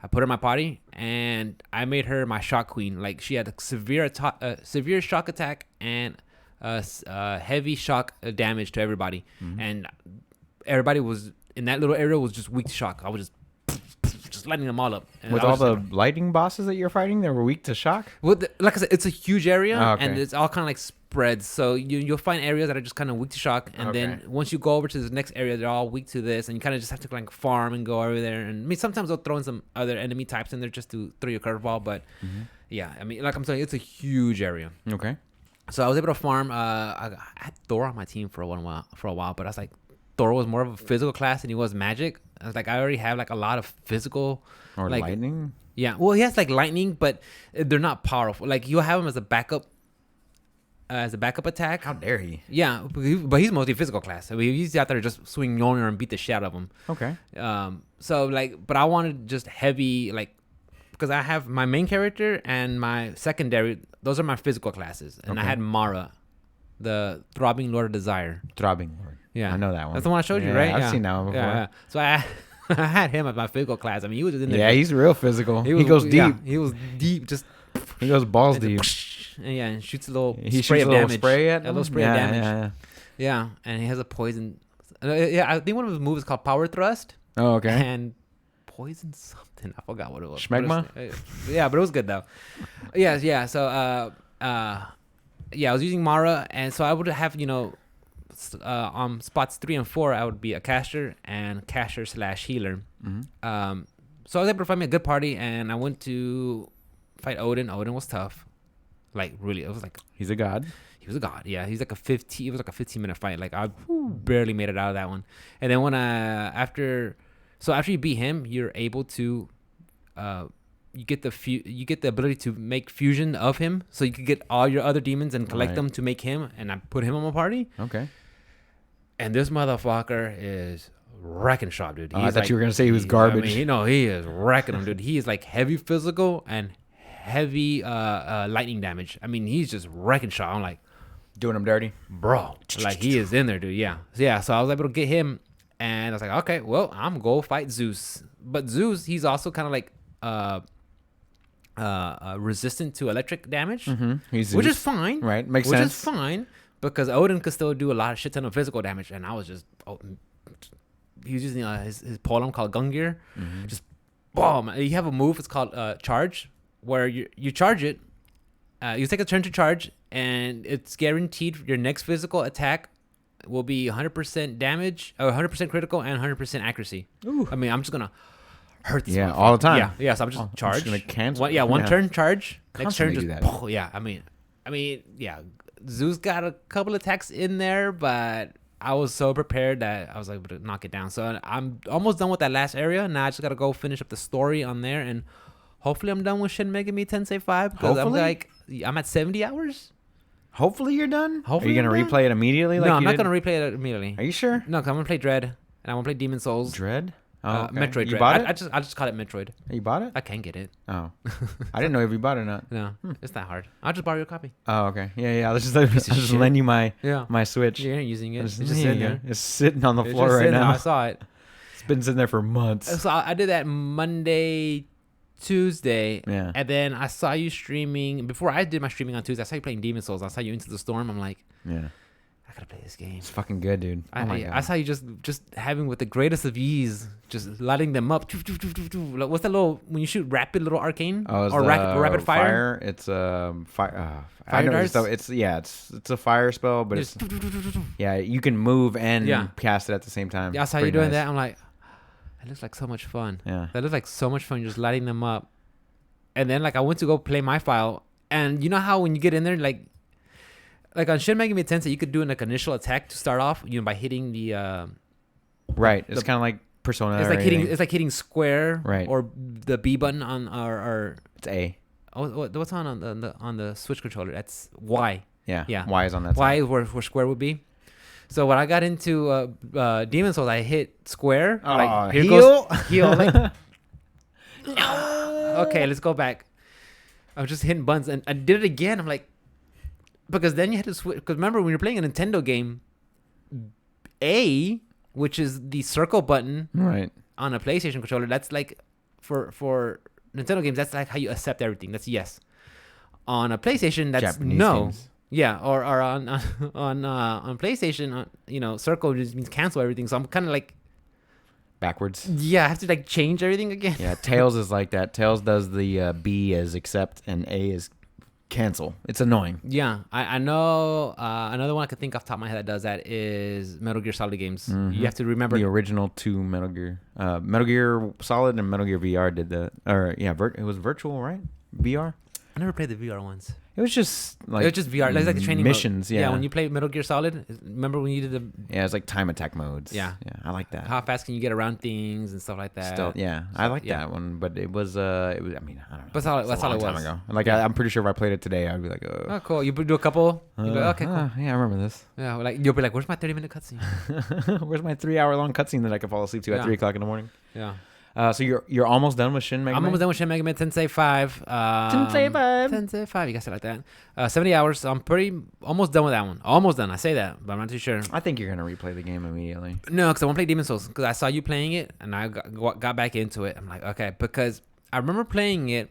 I put her in my party and I made her my shock queen. Like she had a severe shock attack and heavy shock damage to everybody, and everybody was in that little area was just weak to shock. I was just lighting them all up. And With I all was the just lightning bosses that you're fighting, they were weak to shock? like I said, it's a huge area, Oh, okay. and it's all kind of like spreads. So you'll find areas that are just kind of weak to shock, and then Okay. once you go over to the next area, they're all weak to this, and you kind of just have to like farm and go over there. And I mean, sometimes they'll throw in some other enemy types in there just to throw your curveball, but yeah, I mean, like I'm saying, it's a huge area. Okay. So I was able to farm. I had Thor on my team for a while, but I was like, Thor was more of a physical class than he was magic. I was like, I already have like a lot of physical. Or like, lightning? Yeah, well, he has like lightning, but they're not powerful. Like you'll have him as a backup attack. How dare he? Yeah, but he's mostly physical class. I mean, he's out there to just swing Mjolnir and beat the shit out of him. Okay. So like, but I wanted just heavy like. Because I have my main character and my secondary; those are my physical classes, and I Okay. had Mara, the Throbbing Lord of Desire. Throbbing Lord. Yeah, I know that one. That's the one I showed you, Yeah, right? I've seen that one before. Yeah. So I had him as my physical class. I mean, he was just in there. Yeah, he's real physical. He was- goes deep. yeah, he was deep, just He goes balls and deep. and shoots a little He spray shoots of a little damage. spray at a little him? spray Yeah, of damage. yeah, yeah. Yeah, and he has a poison Yeah, I think one of his moves is called Power Thrust. Oh, okay. And Poison something. I forgot what it was. Schmegma? Yeah, but it was good though. Yeah. So yeah, I was using Mara, and so I would have on spots 3 and 4, I would be a caster and caster / healer. Mm-hmm. So I was able to find me a good party, and I went to fight Odin. Odin was tough, like really. It was like He's a god. he was a god. Yeah, he's like It was like a 15-minute fight. Like I barely made it out of that one. And then when after you beat him, you're able to you get the ability to make fusion of him, so you could get all your other demons and collect Right. them to make him. And I put him on my party. Okay. And this motherfucker is wrecking shop, dude. I thought you were gonna say he was garbage. He is wrecking him, dude. He is like heavy physical and heavy lightning damage. I mean, he's just wrecking shop. I'm like, Doing him dirty. bro, like he is in there, dude. Yeah. So I was able to get him, and I was like, okay, well, I'm gonna go fight Zeus. But Zeus, he's also kind of like resistant to electric damage, Mm-hmm. He's which Zeus. is fine, Right. Makes which sense. is fine because Odin could still do a lot of shit ton of physical damage, and I was just he was using his polearm called Gungir. Mm-hmm. Just boom. You have a move. It's called charge, where you charge it. You take a turn to charge, and it's guaranteed your next physical attack will be 100% damage, or 100% critical, and 100% accuracy. Ooh. I mean, I'm just gonna hurt this. Yeah, motherfucker. all the time. Yeah. So I'm just I'm charge. just gonna cancel. One Yeah. turn charge. Next turn Constantly just. do that. Yeah. I mean, yeah. Zeus got a couple attacks in there, but I was so prepared that I was able to knock it down. So I'm almost done with that last area. Now I just gotta go finish up the story on there, and hopefully I'm done with Shin Megami Tensei 5 because I'm at 70 hours. Hopefully you're done. Hopefully Are you gonna I'm done. replay it immediately? No, Like I'm you not did? gonna replay it immediately. Are you sure? No, 'cause I'm gonna play Dread, and I'm gonna play Demon Souls. Dread. Oh, okay. Metroid You Dread. bought it? I just call it Metroid. You bought it? I can get it. Oh, I didn't know if you bought it or not. No, it's not hard. I'll just borrow your copy. Oh, okay. Yeah. I'll just Piece of shit. lend you my Yeah. Switch. You're using it. It's Just- just here sitting you go. there. It's sitting on the It's floor just right sitting there. now. I saw it. It's been sitting there for months. So I did that Monday, Tuesday, Yeah. and then I saw you streaming. Before I did my streaming on Tuesday, I saw you playing Demon Souls. I saw you Into the Storm. I'm like, Yeah. I gotta play this game. It's fucking good, dude. Oh my god. I saw you just having with the greatest of ease, just lighting them up. Like, what's that little when you shoot rapid little arcane Oh, it's or the rapid fire? It's fire. I Fire know darts? so it's a fire spell, but it's yeah. You can move and Yeah. cast it at the same time. Yeah, I saw you Pretty doing nice. that. I'm like, that looks like so much fun. Yeah. That looks like so much fun, just lighting them up. And then like I went to go play my file, and you know how when you get in there, like on Shin Megami Tensei, you could do like initial attack to start off, by hitting the. Right. It's kind of like Persona. It's or like hitting. anything. It's like hitting square. Right. Or the B button on or It's A. what's on the Switch controller? That's Y. Yeah. Yeah. Y is on that Y side. is where square would be. So when I got into Demon Souls, I hit square. Like, here heal? goes heal. Like, okay, let's go back. I was just hitting buttons, and I did it again. I'm like, because then you had to switch. Because remember, when you're playing a Nintendo game, A, which is the circle button Right. on a PlayStation controller, that's like for Nintendo games, that's like how you accept everything. That's yes. On a PlayStation, that's Japanese no. games. Yeah, or on PlayStation, circle just means cancel everything. So I'm kind of like, Backwards. yeah, I have to like change everything again. Yeah. Tails is like that. Tails does the B as accept and A is cancel. It's annoying. Yeah, I know. Another one I could think off the top of my head that does that is Metal Gear Solid games. Mhm. You have to remember. The original two Metal Gear, Metal Gear Solid and Metal Gear VR did that. Or yeah, it was virtual, right? VR. I never played the VR ones. It was just like It was just VR. It's like the training mode. missions. Yeah. When you play Metal Gear Solid, remember when you did the Yeah, it's like time attack modes. Yeah. Yeah, I like that. how fast can you get around things and stuff like that. Still, yeah, I like yeah. that one, but it was. I mean, I don't know. That's all- It's a that's all long it time was. ago. Like Yeah. I'm pretty sure if I played it today, I'd be like, Oh, cool. You do a couple. You'd be like, okay, cool. Yeah, I remember this. Yeah, like you'll be like, where's my 30-minute cutscene? Where's my 3-hour long cutscene that I can fall asleep to at Yeah. 3:00 in the morning? Yeah. So you're almost done with Shin Megami. I'm almost done with Shin Megami Tensei 5. Tensei 5. Tensei 5, you guys say it like that. 70 hours. So I'm almost done with that one. Almost done. I say that, but I'm not too sure. I think you're gonna replay the game immediately. No, because I want to play Demon Souls. Because I saw you playing it, and I got back into it. I'm like, okay. Because I remember playing it,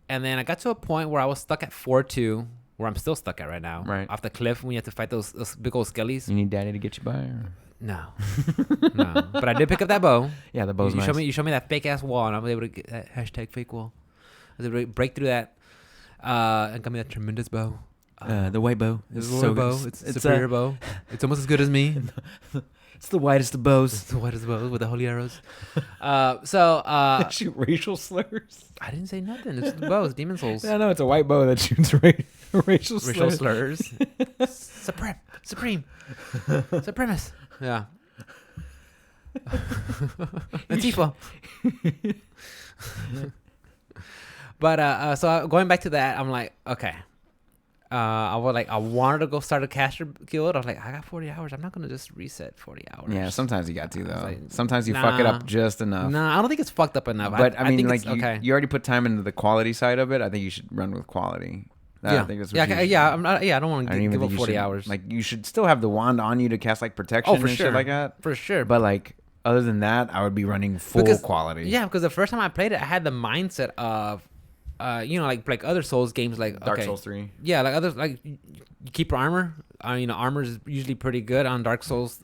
and then I got to a point where I was stuck at 4-2, where I'm still stuck at right now. Right. Off the cliff when you have to fight those big old skellies. You need Daddy to get you by. Or? No, no. But I did pick up that bow. Yeah, the bow's you nice. showed me that fake ass wall, and I was able to get that hashtag fake wall. I was able to break through that, and got me that tremendous bow. The white bow. It's a bow. It's a superior bow. It's almost as good as me. It's the whitest of bows. It's the whitest bow with the holy arrows. Shoot racial slurs. I didn't say nothing. It's the bow. It's Demon Souls. Yeah, no, it's a white bow that shoots racial slurs. Supreme. Supremacist. Yeah. Antifa. But so going back to that, I'm like, okay. I wanted to go start a caster guild. I was like, I got 40 hours. I'm not gonna just reset 40 hours. Yeah, sometimes you got to though. like, Sometimes you fuck it up just enough. No, I don't think it's fucked up enough. But I mean, think like it's okay. you already put time into the quality side of it. I think you should run with quality. Yeah, I think that's what you should I'm not. Yeah, I don't want to give up you 40 should- hours. Like you should still have the wand on you to cast like protection for and sure, shit like that. for sure. But like other than that, I would be running full Because- quality. Yeah, because the first time I played it, I had the mindset of, like other Souls games, like Dark okay, Souls 3. Yeah, like others, like you keep your armor. Armor is usually pretty good on Dark Souls.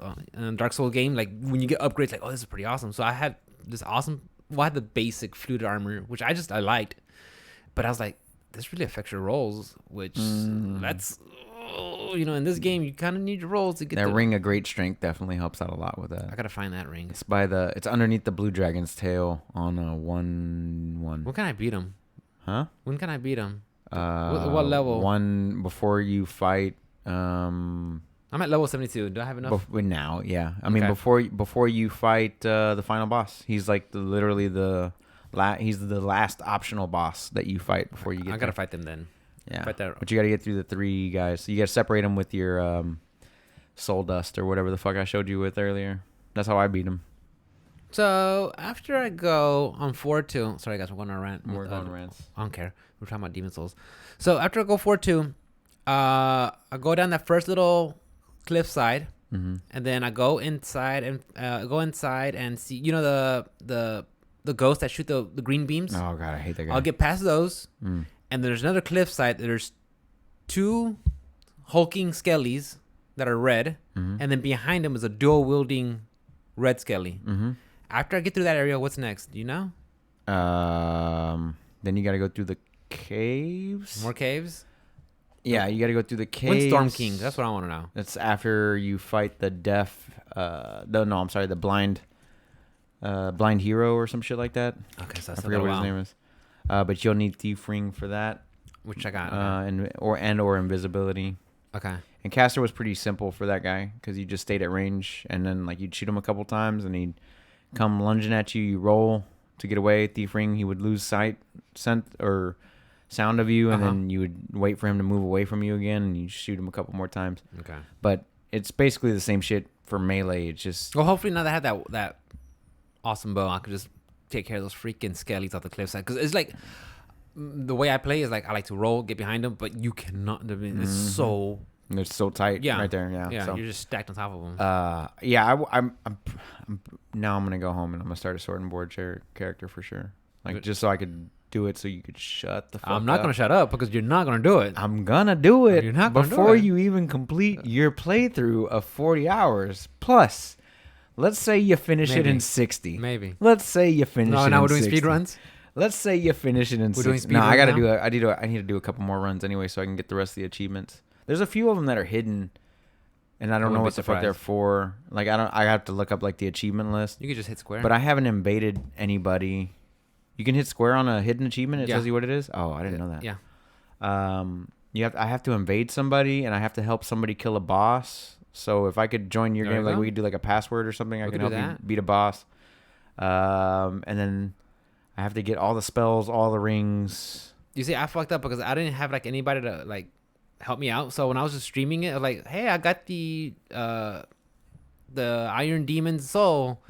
Game, like when you get upgrades, like, oh, this is pretty awesome. So I had this awesome. Well, I had the basic fluted armor, which I liked, but I was like, this really affects your rolls, which that's. In this game, you kind of need your rolls to get That ring of great strength definitely helps out a lot with that. I gotta find that ring. It's underneath the blue dragon's tail on a 1/1. When can I beat him? Huh? When can I beat him? What level? One before you fight. I'm at level 72. Do I have enough? Now, yeah. I mean, Okay. before you fight the final boss, he's like literally he's the last optional boss that you fight before you get. I gotta fight them then. Yeah, fight that. but you gotta get through the 3 guys. So you gotta separate them with your soul dust or whatever the fuck I showed you with earlier. That's how I beat him. So after I go on 4-2, sorry guys, we're going on a rant. We're going rants. I don't care. We're talking about Demon Souls. So after I go 4-2, I go down that first little cliffside, and then I go inside and see, the ghosts that shoot the green beams. Oh god, I hate that guy. I'll get past those, and there's another cliffside. There's 2 hulking skellies that are red, and then behind them is a dual wielding red skelly. After I get through that area, what's next? Do you know? Then you gotta go through the caves. More caves? Yeah, you gotta go through the caves. Windstorm King. That's what I want to know. That's after you fight the deaf. The blind hero or some shit like that. Okay, so I that's forget what his name is. But you'll need Thief Ring for that. Which I got. Or invisibility. Okay. And Caster was pretty simple for that guy because you just stayed at range and then like you'd shoot him a couple times and he'd come lunging at you. You roll to get away. Thief Ring, he would lose scent or sound of you, and then you would wait for him to move away from you again, and you shoot him a couple more times. Okay. But it's basically the same shit for melee. It's just Well, hopefully now that I have that awesome bow, I could just take care of those freaking skellies off the cliffside. Because it's like the way I play is like I like to roll, get behind them, but you cannot. I mean, it's so. it's so tight, Yeah. right there. Yeah, Yeah, so, you're just stacked on top of them. I'm now I'm gonna go home and I'm gonna start a sword and board character for sure. Like just so I could do it, so you could shut the fuck up. I'm not gonna shut up because you're not gonna do it. I'm gonna do it. You're not gonna do before it. you even complete your playthrough of 40 hours. Plus, let's say you finish it Maybe. in 60. Maybe. Let's say you finish it No, in now we're doing 60. speed runs. Let's say you finish it in We're doing 60. No, I speedruns gotta now? do it. I need to do a couple more runs anyway, so I can get the rest of the achievements. There's a few of them that are hidden, and I don't know wouldn't be what the fuck they're surprised. for. Like I have to look up like the achievement list. You could just hit square. But I haven't invaded anybody. You can hit square on a hidden achievement. It Yeah. tells you what it is. Oh, I didn't know that. Yeah. I have to invade somebody, and I have to help somebody kill a boss. So if I could join your There game, you like go. we could do like a password or something, I We can could help do you that. beat a boss. And then I have to get all the spells, all the rings. You see, I fucked up because I didn't have like anybody to like help me out. So when I was just streaming it, I was like, hey, I got the Iron Demon's soul.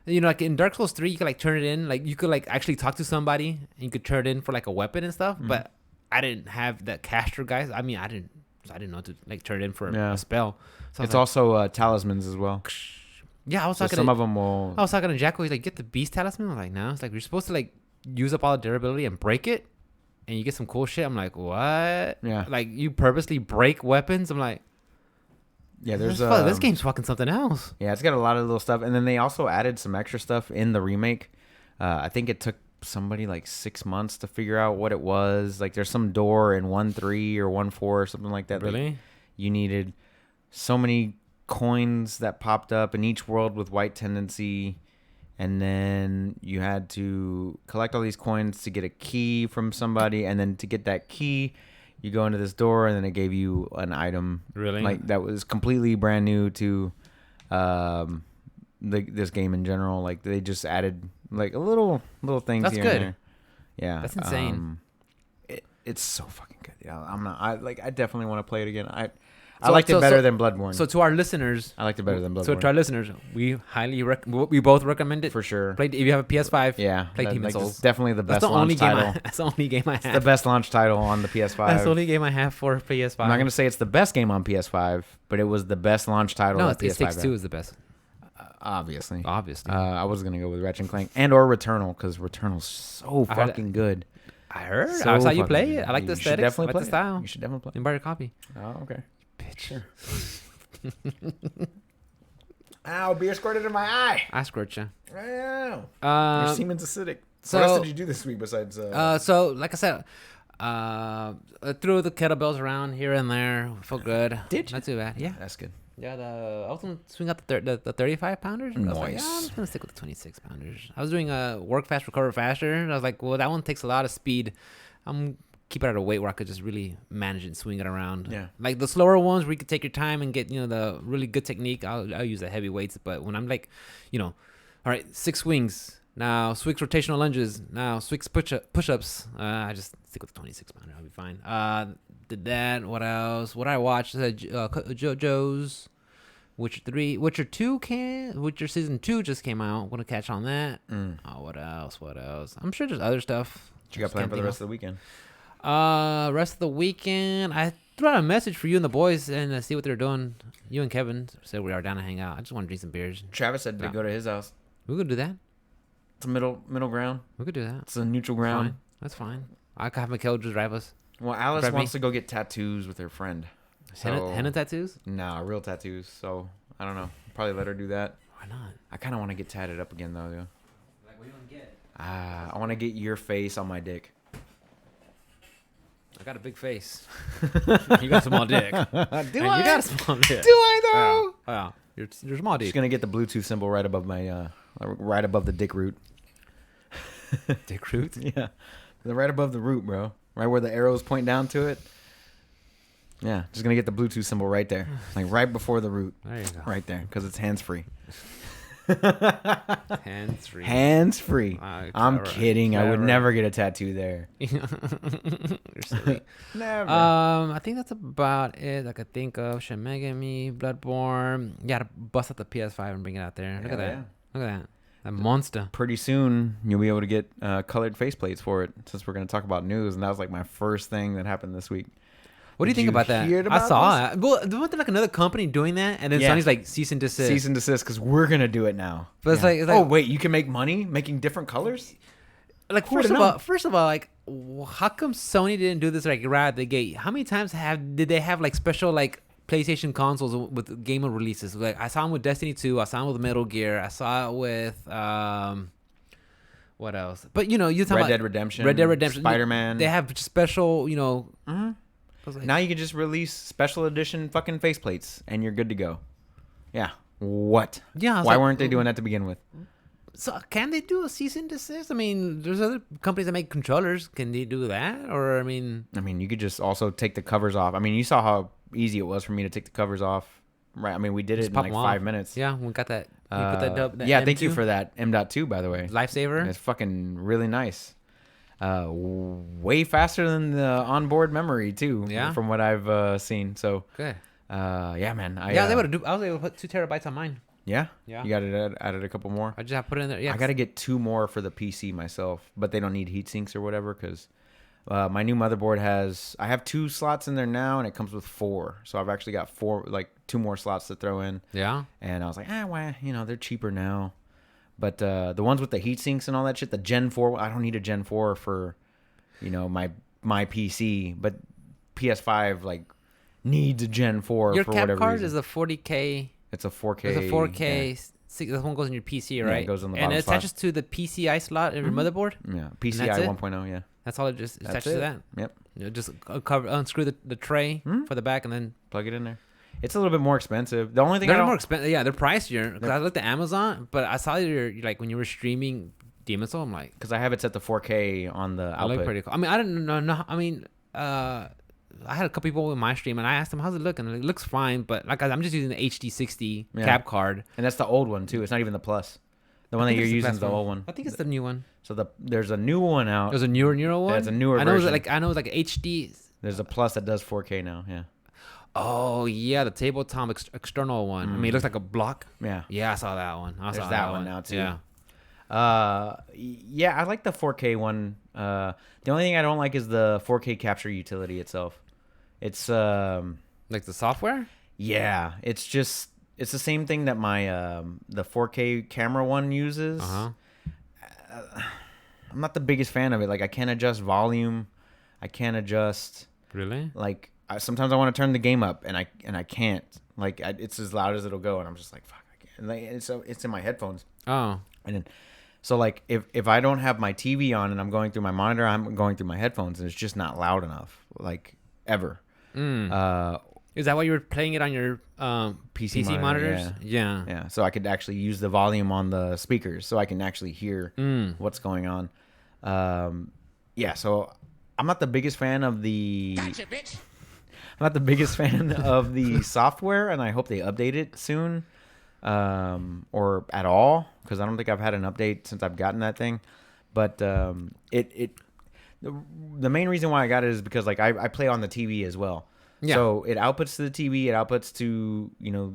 You know, like in Dark Souls 3, you could like turn it in. Like you could like actually talk to somebody and you could turn it in for like a weapon and stuff. But I didn't have the caster guys. I mean, I didn't know to like turn it in for Yeah. a spell. So I was It's like, also talismans as well. yeah, I was So talking some to, of them will. I was talking to Jacko. He's like, get the beast talisman. I was like, no. It's like you're supposed to like use up all the durability and break it, and you get some cool shit. I'm like, what? Yeah. Like you purposely break weapons. I'm like, Yeah, there's this game's fucking something else. Yeah, it's got a lot of little stuff, and then they also added some extra stuff in the remake. I think it took somebody like 6 months to figure out what it was. Like, there's some door in 1.3 or 1.4 or something like that. Really? Like, you needed so many coins that popped up in each world with white tendency, and then you had to collect all these coins to get a key from somebody, and then to get that key, you go into this door, and then it gave you an item. Really? Like, that was completely brand new to this game in general. Like, they just added like a little things. That's here good. And there. Yeah, That's insane. It's so fucking good. Yeah, I definitely want to play it again. I liked it better than Bloodborne. So to our listeners, I liked it better than Bloodborne. So to our listeners, we highly we both recommend it for sure. Play if you have a PS5. Yeah, play Demon's Souls. It's definitely the best That's the launch only title. That's the only game I have. It's the best launch title on the PS5. That's the only game I have for PS5. I'm not gonna say it's the best game on PS5, but it was the best launch title. No, that it PS5 Takes had. Two is the best. Obviously. I was gonna go with Ratchet and Clank or Returnal because Returnal's so fucking good. I heard. So I saw you fucking play good. it. I like the You should aesthetics. definitely I like play the it. style. You should definitely play. You buy your copy. Oh, okay. Bitch. Ow, beer squirted in my eye. I squirt you. Ow. Your semen's acidic. So, what else did you do this week besides... So, like I said, I threw the kettlebells around here and there. Felt good. Did you? Not too bad. Yeah. That's good. Yeah, I was going to swing out the 35 pounders. I was like, Nice. I'm just going to stick with the 26 pounders. I was doing work fast, recover faster. And I was like, well, that one takes a lot of speed. I'm keep it at a weight where I could just really manage it and swing it around. Yeah. Like the slower ones where you could take your time and get, the really good technique, I'll use the heavy weights. But when I'm like, all right, 6 swings. Now swings rotational lunges. Now swings push-ups. I just stick with the 26 pounder. I'll be fine. Did that. What else? What I watched? JoJo's Witcher 3. Witcher 2 Witcher Season 2 just came out. I'm going to catch on that. Oh, what else? I'm sure there's other stuff. What you got planned for the rest of the weekend? Rest of the weekend, I threw out a message for you and the boys and see what they're doing. You and Kevin said we are down to hang out. I just want to drink some beers. Travis said to go to his house. We could do that. It's a middle ground. We could do that. It's a neutral ground. Fine. That's fine. I could have Mikhail just drive us. Well, Alice wants to go get tattoos with her friend. So, henna tattoos? Nah, real tattoos. So I don't know. Probably let her do that. Why not? I kind of want to get tatted up again though. Yeah. Like, what do you want to get? I want to get your face on my dick. I got a big face. You got a small dick. Do You got a small dick. Do I though? Wow. You're small dick. Just gonna get the Bluetooth symbol right above my right above the dick root. Dick root? Yeah, right above the root, bro. Right where the arrows point down to it. Yeah, just gonna get the Bluetooth symbol right there, like right before the root. There you go. Right there, because it's hands free. Hands free. Hands free. I'm kidding. I would never get a tattoo there. You're silly. Never. I think that's about it I could think of. Shin Megami, Bloodborne. Yeah, to bust out the PS5 and bring it out there. Look at that. Yeah. Look at that. That monster. Pretty soon you'll be able to get colored faceplates for it. Since we're gonna talk about news, and that was like my first thing that happened this week. What do you think about that? I saw it. Well, wasn't there like another company doing that? And then Sony's like cease and desist. Cease and desist because we're gonna do it now. But it's like, oh wait, you can make money making different colors? Like first of all, like how come Sony didn't do this like right at the gate? How many times did they have like special like PlayStation consoles with game releases? Like I saw them with Destiny 2. I saw them with Metal Gear. I saw it with what else? But you talking Red about Dead Redemption, Spider-Man. They have special, Mm-hmm. Like, now you can just release special edition fucking faceplates and you're good to go. Yeah. What? Yeah. Why weren't they doing that to begin with? So can they do a cease and desist? I mean, there's other companies that make controllers. Can they do that? Or I mean, you could just also take the covers off. I mean, you saw how easy it was for me to take the covers off. Right. I mean, we did it in like 5 minutes. Yeah, we got that. You put that yeah, M2? thank you for that. M.2, by the way. Lifesaver. It's fucking really nice. Way faster than the onboard memory too. Yeah. From what I've seen. So good. Yeah, man. I was able to put 2 terabytes on mine. Yeah. Yeah. You got it added a couple more. I just have to put it in there. Yeah. I got to get 2 more for the PC myself, but they don't need heat sinks or whatever because my new motherboard I have 2 slots in there now and it comes with 4. So I've actually got 2 more slots to throw in. Yeah. And I was like, well, they're cheaper now. But the ones with the heat sinks and all that shit, the Gen 4, I don't need a Gen 4 for, my PC. But PS5, like, needs a Gen 4 Your for cap whatever card reason. is a 40K. It's a 4K. It's a 4K. Yeah. This one goes in your PC, Yeah, right? it goes on the and bottom it attaches to the PCI slot of your motherboard. Yeah, that's PCI it? 1.0. Yeah, That's all it just That's attaches it. to that. Yep. Just unscrew the tray for the back, and then Plug it in there. It's a little bit more expensive. The only thing they're more expensive. Yeah, they're pricier. Because I looked at Amazon, but I saw like when you were streaming Demon's Soul, I'm like, because I have it set to 4K on the I look output. pretty cool. I mean, I didn't know. I mean, I had a couple people in my stream, and I asked them, "How's it look?" And it looks fine, but like I'm just using the HD60 cap card. And that's the old one too. It's not even the Plus. The one that you're using is the old one. I think it's the new one. So there's a new one out. There's a newer one. Yeah, it's a newer I know version. I know it's like HD. There's a Plus that does 4K now. Yeah. Oh yeah, the tabletop external one. I mean, it looks like a block. Yeah. Yeah, I saw that one. I saw There's that one now too. Yeah. Yeah, I like the 4K one. The only thing I don't like is the 4K capture utility itself. It's Like the software. yeah, it's the same thing that my the 4K camera one uses. Uh-huh. I'm not the biggest fan of it. Like I can't adjust volume. I can't adjust Really? like sometimes I want to turn the game up and I can't. Like it's as loud as it'll go and I'm just like fuck I can't. And like, it's in my headphones. Oh. And then, so like if I don't have my TV on and I'm going through my monitor, I'm going through my headphones and it's just not loud enough, like ever. Is that why you were playing it on your PC monitor, monitors? Yeah. Yeah, so I could actually use the volume on the speakers, so I can actually hear what's going on. Yeah, so I'm not the biggest fan of the. Gotcha, bitch. I'm not the biggest fan of the software, and I hope they update it soon, or at all, because I don't think I've had an update since I've gotten that thing. But the main reason why I got it is because like I play on the TV as well. Yeah. So it outputs to the TV, it outputs to,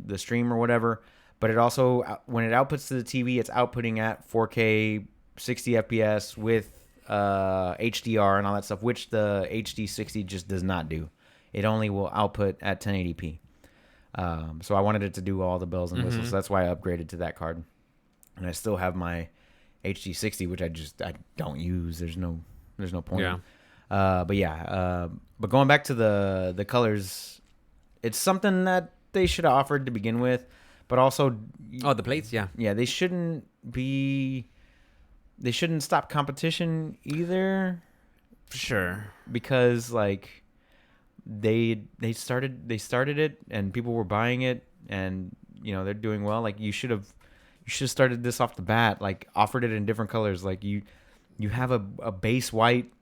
the stream or whatever, but it also, when it outputs to the TV, it's outputting at 4K 60 FPS with HDR and all that stuff, which the HD60 just does not do. It only will output at 1080p. So I wanted it to do all the bells and whistles. So that's why I upgraded to that card. And I still have my HD60, which I don't use. There's no point. Yeah. But going back to the colors, it's something that they should have offered to begin with, but also the plates, yeah. They shouldn't stop competition either. Sure. Because like they started it and people were buying it and they're doing well. Like you should have started this off the bat, like offered it in different colors. Like you have a base white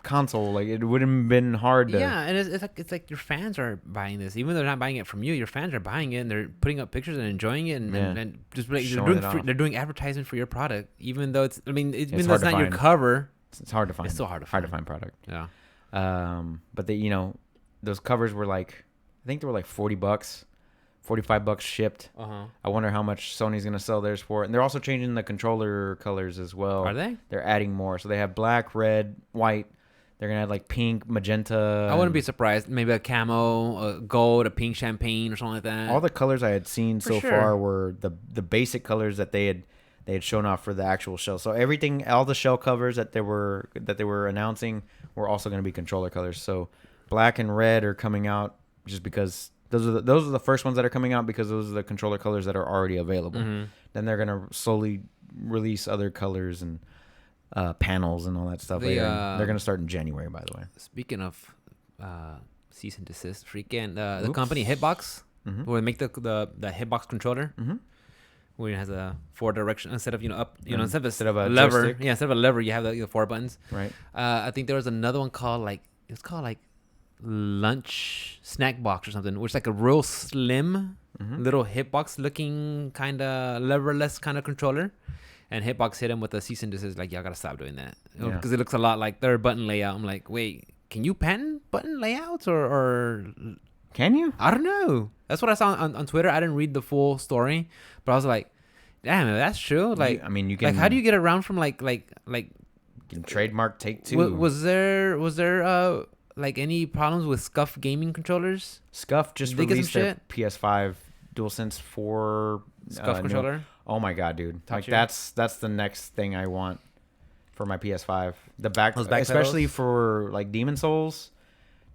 console, like it wouldn't have been hard to. Yeah, and it's like your fans are buying this, even though they're not buying it from you. Your fans are buying it and they're putting up pictures and enjoying it, and just like they're doing advertising for your product, even though it's. I mean, even though it's not your cover. It's hard to find. It's still hard to find product. Yeah. But they, those covers were like, I think they were like $40, $45 shipped. I wonder how much Sony's gonna sell theirs for. And they're also changing the controller colors as well. Are they? They're adding more. So they have black, red, white. They're gonna add like pink, magenta. I wouldn't be surprised. Maybe a camo, a gold, a pink champagne, or something like that. All the colors I had seen so far were the basic colors that they had shown off for the actual shell. So everything, all the shell covers that they were announcing were also going to be controller colors. So black and red are coming out just because those are the first ones that are coming out because those are the controller colors that are already available. Then they're going to slowly release other colors and panels and all that stuff later. They're going to start in January, by the way. Speaking of cease and desist, freaking the company Hitbox, where they make the Hitbox controller. Where it has a 4 direction instead of up, instead of a lever. Joystick. Yeah, instead of a lever, you have the 4 buttons. Right. I think there was another one called lunch snack box or something, which is like a real slim little Hitbox looking kind of leverless kind of controller. And Hitbox hit him with a cease and desist, like, y'all gotta stop doing that because it looks a lot like their button layout. I'm like, wait, can you patent button layouts or can you? I don't know. That's what I saw on Twitter. I didn't read the full story, but I was like, damn, that's true. Like, you can. Like, how do you get around from like? You can trademark Take-Two. Was there like any problems with SCUF gaming controllers? SCUF just released their PS5 DualSense 4 SCUF controller. Oh my god, dude! Like that's the next thing I want for my PS5. The back especially pedals? for like Demon Souls.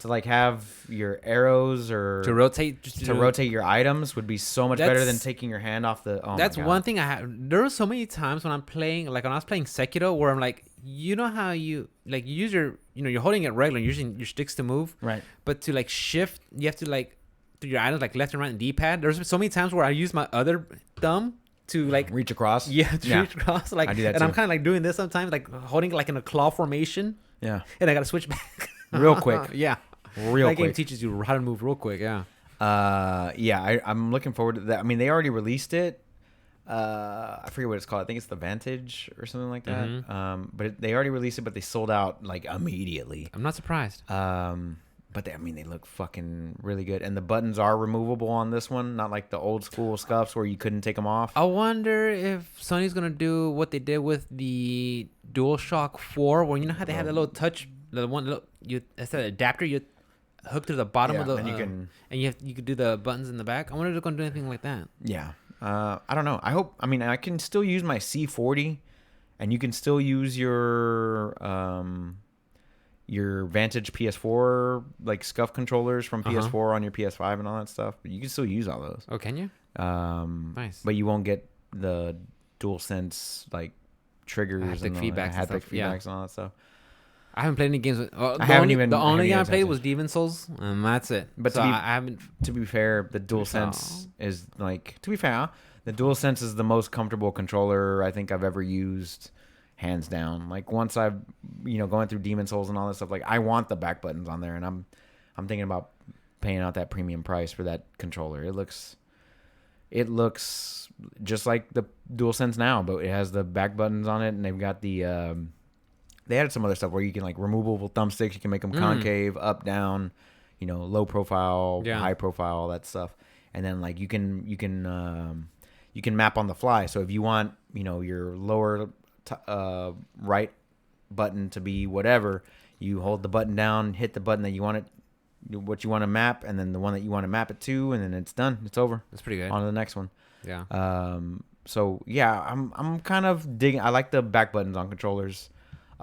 to like have your arrows or to rotate to rotate your items would be so much better than That's- taking your hand off the. Oh That's my God. one thing I have. There were so many times when I'm playing, like when I was playing Sekiro, where I'm like, you know how you like you use your, you're holding it regular, you're using your sticks to move, Right. but to like shift, you have to like do your items like left and right and D-pad. There's so many times where I use my other thumb to like Reach across. to reach across, like, I do that and I'm too. kind of like doing this sometimes, like holding it like in a claw formation, Yeah. and I gotta switch back Real quick. yeah, Real that game quick. teaches you how to move real quick. Yeah. Yeah, I'm looking forward to that. I mean, they already released it. I forget what it's called. I think it's the Vantage or something like that. Mhm. But they already released it, but they sold out like immediately. I'm not surprised. But they look fucking really good, and the buttons are removable on this one, not like the old school scuffs where you couldn't take them off. I wonder if Sony's gonna do what they did with the DualShock 4, where you know how they have that little touch, the one little, it's an adapter you hook to the bottom of the, and you can. and you could do the buttons in the back. I wonder if they're gonna do anything like that. Yeah. I don't know. I hope. I mean, I can still use my C40, and you can still use your Vantage PS4 like scuff controllers from PS4 on your PS5 and all that stuff. But you can still use all those. Oh, can you? Nice. But you won't get the DualSense like triggers Haptic and feedbacks and haptic stuff, yeah. feedbacks and all that stuff. I haven't played any games. The haven't only, even- The I haven't only game I even played touched was Demon Souls, and that's it. But So to be- I haven't. To be fair, the DualSense is like the DualSense is the most comfortable controller I think I've ever used, hands down. Like once I've going through Demon Souls and all that stuff, like I want the back buttons on there, and I'm thinking about paying out that premium price for that controller. It looks just like the DualSense now, but it has the back buttons on it, and they've got the they added some other stuff where you can like removable thumbsticks. You can make them concave, up, down, low profile, high profile, all that stuff. And then like you can map on the fly. So if you want your lower right button to be whatever, you hold the button down, hit the button that you want it, what you want to map, and then the one that you want to map it to, and then it's done. It's over. That's pretty good. On to the next one. Yeah. So yeah, I'm kind of digging. I like the back buttons on controllers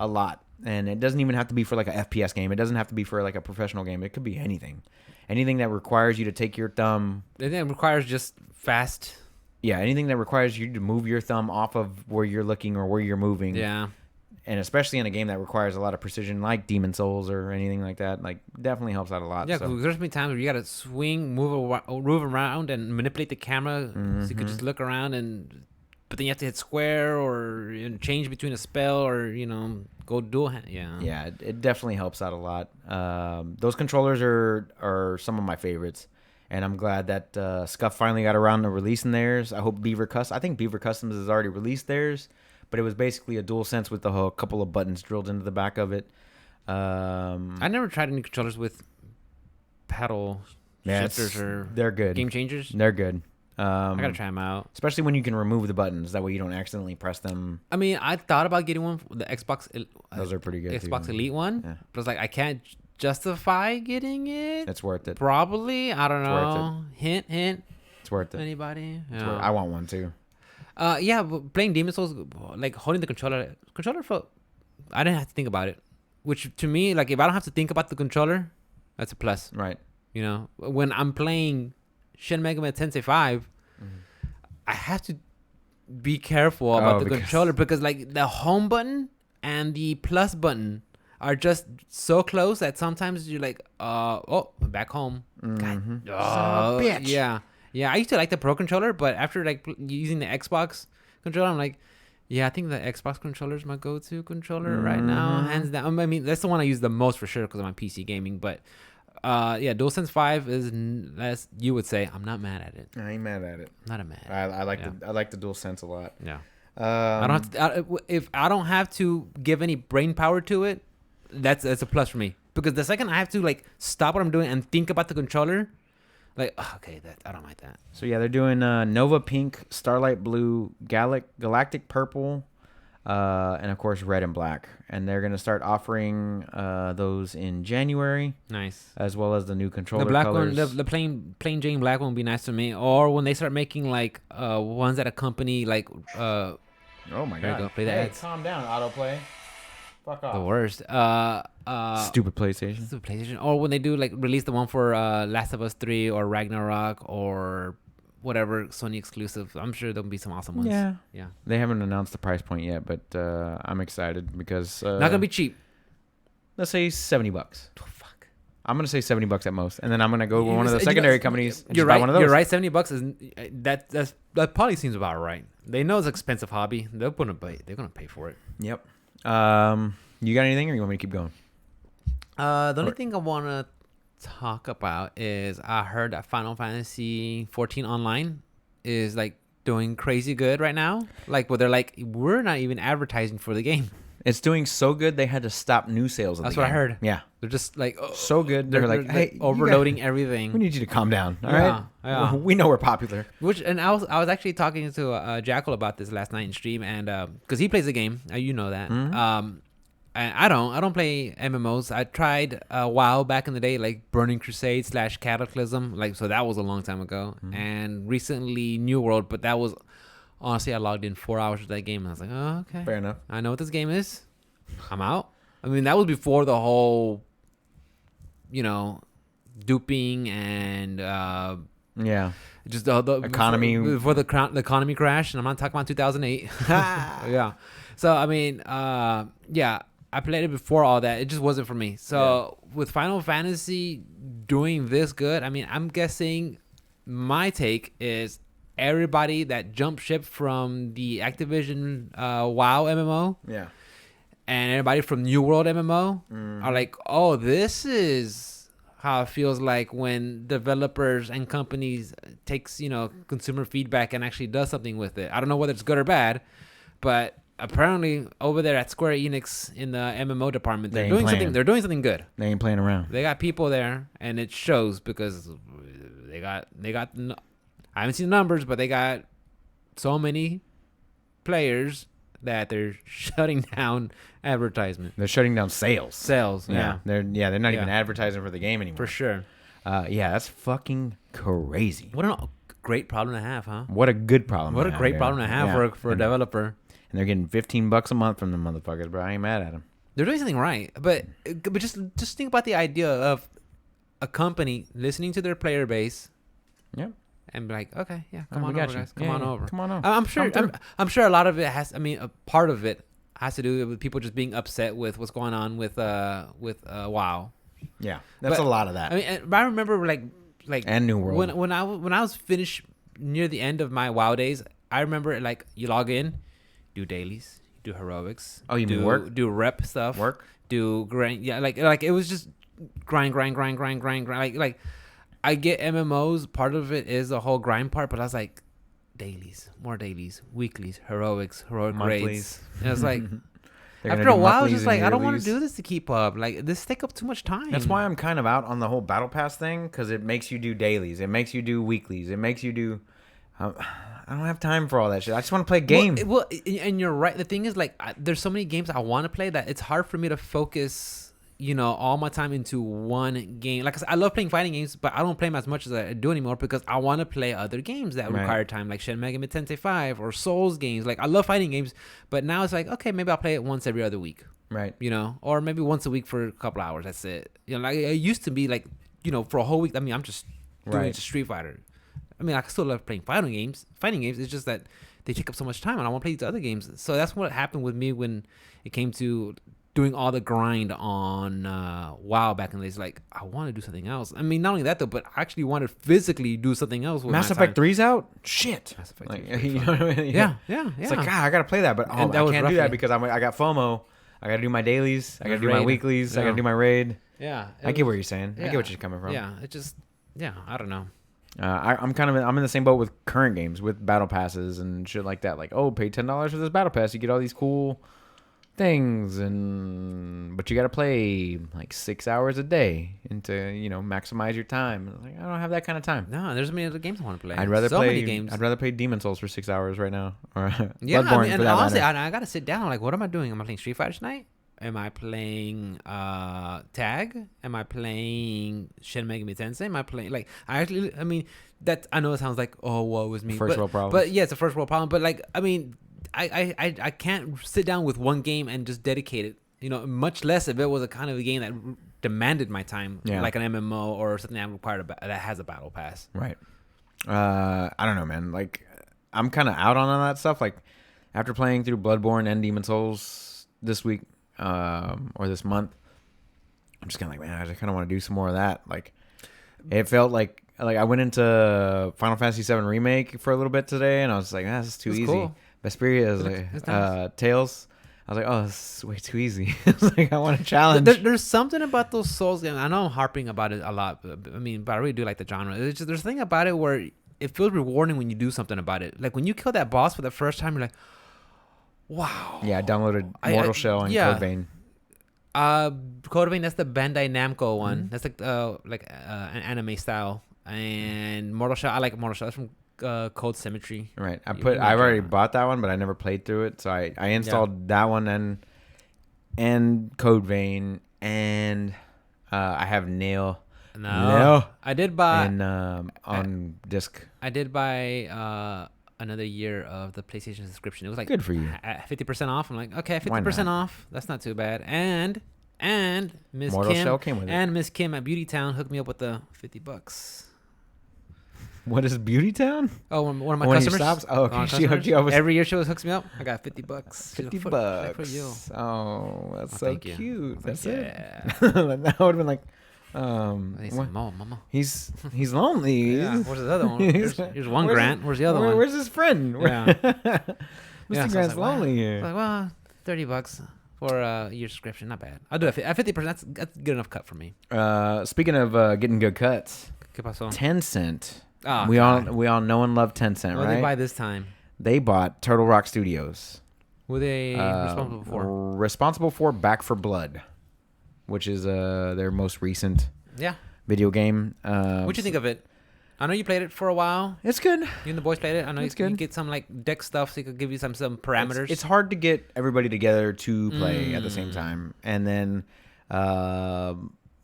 a lot, and it doesn't even have to be for like a FPS game. It doesn't have to be for like a professional game. It could be anything that requires you to take your thumb. I think it requires just fast. Yeah, anything that requires you to move your thumb off of where you're looking or where you're moving. Yeah. And especially in a game that requires a lot of precision, like Demon Souls or anything like that, like definitely helps out a lot. Yeah, so. 'cause there's been times where you gotta swing, move around, and manipulate the camera, so you could just look around, but then you have to hit square or change between a spell or go dual hand. Yeah. Yeah, it definitely helps out a lot. Those controllers are some of my favorites, and I'm glad that Scuff finally got around to releasing theirs. I hope I think Beaver Customs has already released theirs, but it was basically a DualSense with a couple of buttons drilled into the back of it. I never tried any controllers with paddle shifters or they're good. game changers. They're good. I gotta try them out. Especially when you can remove the buttons. That way you don't accidentally press them. I mean, I thought about getting one for the Xbox. Those are pretty good. Xbox too. Elite one, Yeah. but it's like I can't justify getting it. It's worth it. Probably. I don't worth know. Hint. It's worth it. Anybody? It's worth it. I want one too. Yeah, but playing Demon Souls, like holding the controller felt. I didn't have to think about it, which to me, like if I don't have to think about the controller, that's a plus. Right. When I'm playing Shin Megami Tensei 5, I have to be careful about the controller because like the home button and the plus button are just so close that sometimes you're like, back home. God, bitch. Yeah. I used to like the Pro controller, but after like using the Xbox controller, I'm like, yeah, I think the Xbox controller is my go-to controller right now, hands down. I mean, that's the one I use the most for sure because of my PC gaming. But DualSense 5 is, as you would say, I'm not mad at it. I ain't mad at it. Not a mad. I like the DualSense a lot. Yeah. I don't have to, if I don't have to give any brain power to it, that's a plus for me. Because the second I have to like stop what I'm doing and think about the controller, like okay, I don't like that. So yeah, they're doing Nova Pink, Starlight Blue, Galactic Purple, and of course Red and Black. And they're gonna start offering those in January. Nice. As well as the new controller The black colors. one, the plain Jane black one would be nice to me. Or when they start making like ones that accompany like Oh my there you god! go, play the ads. Calm down, autoplay. Fuck The worst. Stupid PlayStation. Stupid PlayStation. Or when they do like release the one for Last of Us 3 or Ragnarok or whatever Sony exclusive. I'm sure there'll be some awesome ones. Yeah. Yeah. They haven't announced the price point yet, but I'm excited because Not gonna be cheap. let's say $70. Oh, fuck. I'm gonna say $70 at most, and then I'm gonna go with one of the You secondary know, companies. And You're just buy right. one of those. You're right. $70 is that probably seems about right. They know it's an expensive hobby. They're gonna pay for it. Yep. You got anything, or you want me to keep going? The only thing I want to talk about is I heard that Final Fantasy 14 Online is like doing crazy good right now. Like, where they're like, we're not even advertising for the game. It's doing so good they had to stop new sales. Of That's the what I game. heard. Yeah, They're just like, oh, so good. They're like, hey, overloading everything. We need you to calm down. All right. Yeah. We know we're popular. And I was actually talking to Jackal about this last night in stream, and because he plays the game, you know that. Mm-hmm. And I don't play MMOs. I tried a while back in the day, like Burning Crusade / Cataclysm, like, so that was a long time ago. And recently New World, but that was honestly, I logged in 4 hours with that game, and I was like, oh, okay, Fair enough. I know what this game is. I'm out. I mean, that was before the whole, duping and Yeah. just the Economy. before the economy crash, and I'm not talking about 2008. Yeah. So I mean, yeah, I played it before all that. It just wasn't for me. So with Final Fantasy doing this good, I mean, I'm guessing my take is everybody that jumped ship from the Activision WoW MMO Yeah. and everybody from New World MMO are like, oh, this is how it feels like when developers and companies takes, consumer feedback and actually does something with it. I don't know whether it's good or bad, but apparently over there at Square Enix in the MMO department, they're doing something good. They ain't playing around. They got people there, and it shows because they got I haven't seen the numbers, but they got so many players that they're shutting down advertisement. They're shutting down sales. Yeah. They're not even advertising for the game anymore. For sure. Yeah, that's fucking crazy. What a great problem to have, huh? What a good problem. What a great problem to have for a developer. And they're getting $15 a month from the motherfuckers, bro. I ain't mad at them. They're doing something right, but just think about the idea of a company listening to their player base. Yep. And be like, okay, yeah, come on we over, got you. guys. Come on over. Come on over. I'm sure. I'm sure a lot of it has. I mean, a part of it has to do with people just being upset with what's going on with WoW. Yeah, that's a lot of that. I mean, I remember like and New World. when I was finished near the end of my WoW days. I remember like you log in, do dailies, do heroics. Oh, you mean work? Do rep stuff. Work. Do grind. Yeah, like it was just grind. Like I get MMOs. Part of it is the whole grind part, but I was like, dailies, more dailies, weeklies, heroic Monthlies. raids. And I was like, They're after gonna a do while, I was monthlies just and like, I don't want yearlies. to do this to keep up. Like this take up too much time. That's why I'm kind of out on the whole battle pass thing, because it makes you do dailies, it makes you do weeklies, it makes you do. I don't have time for all that shit. I just want to play a game. Well, and you're right. The thing is, like, there's so many games I want to play that it's hard for me to focus. All my time into one game. Like I said, I love playing fighting games, but I don't play them as much as I do anymore because I want to play other games that require time, like Shin Megami Tensei 5 or Souls games. Like I love fighting games, but now it's like, okay, maybe I'll play it once every other week. Right. Or maybe once a week for a couple hours. That's it. Like it used to be like, for a whole week. I mean, I'm just doing just Street Fighter. I mean, I still love playing fighting games. It's just that they take up so much time, and I want to play these other games. So that's what happened with me when it came to doing all the grind on WoW back in the days. Like, I want to do something else. I mean, not only that though, but I actually want to physically do something else with Mass my Effect time. 3's out. Shit. Mass Effect Like, 3 you know what I mean? Yeah. It's like, God, I gotta play that, but I can't do that because I got FOMO. I gotta do my dailies. I gotta do my weeklies. I gotta do my raid. Yeah. I get where you're saying. I Yeah. get what you're coming from. Yeah. It just. Yeah. I don't know. I'm in the same boat with current games with battle passes and shit like that. Like, oh, pay $10 for this battle pass, you get all these cool things, but you got to play like 6 hours a day to maximize your time. Like, I don't have that kind of time. No, there's so many other games I want to play. I'd rather many games. I'd rather play Demon Souls for 6 hours right now, or Yeah, Bloodborne I mean, for and that honestly, matter. I gotta sit down. Like, what am I doing? Am I playing Street Fighter tonight? Am I playing Tag? Am I playing Shin Megami Tensei? Am I playing I mean, that I know it sounds like, oh, woe is me. First world problem. But yeah, it's a first world problem. But like, I mean, I can't sit down with one game and just dedicate it much less if it was a kind of a game that demanded my time, like an MMO or something that required that has a battle pass. Right. I don't know, man. Like, I'm kind of out on that stuff. Like, after playing through Bloodborne and Demon Souls this week, or this month, I'm just kind of like, man, I just kind of want to do some more of that. Like, it felt like I went into Final Fantasy VII Remake for a little bit today, and I was like, this is too easy. Cool. Vesperia is like, nice. Tales. I was like, oh, this is way too easy. It's like, I want a challenge. There's something about those Souls games. I know I'm harping about it a lot, but I really do like the genre. There's a thing about it where it feels rewarding when you do something about it. Like when you kill that boss for the first time, you're like, wow. Yeah, I downloaded Mortal Shell and Code Vein. Code Vein, that's the Bandai Namco one. That's like an anime style. And Mortal Shell, I like Mortal Shell. That's from Code Symmetry. Right. I've already bought that one, but I never played through it. So I installed that one and Code Vein, and I have Nail. No. I did buy on disc. I did buy another year of the PlayStation subscription. It was like good for you. 50% off. I'm like, okay, 50% off. That's not too bad. And Miss Mortal Kim Shell came with it. And Miss Kim at Beauty Town hooked me up with the $50. What is Beauty Town? Oh, one of my customers. Stops? Oh, okay. She hooked you up with... Every year she hooks me up. I got $50. $50 for you. Oh, that's so cute. That's it. Yeah. That would have been like, Mama. He's lonely. Yeah. Where's the other one? Here's one Grant. Where's the other one? Where's his friend? Yeah. Mr. Grant's lonely here. Like, well, $30 for a year subscription. Not bad. I'll do it at 50%. That's good enough cut for me. Speaking of getting good cuts, Tencent. Oh, we all know and love Tencent, what right? Did they buy this time? They bought Turtle Rock Studios. Who are they responsible for? Responsible for Back 4 Blood, which is their most recent video game. What'd you think of it? I know you played it for a while. It's good. You and the boys played it. I know you get some like deck stuff, so you could give you some parameters. It's hard to get everybody together to play at the same time, and then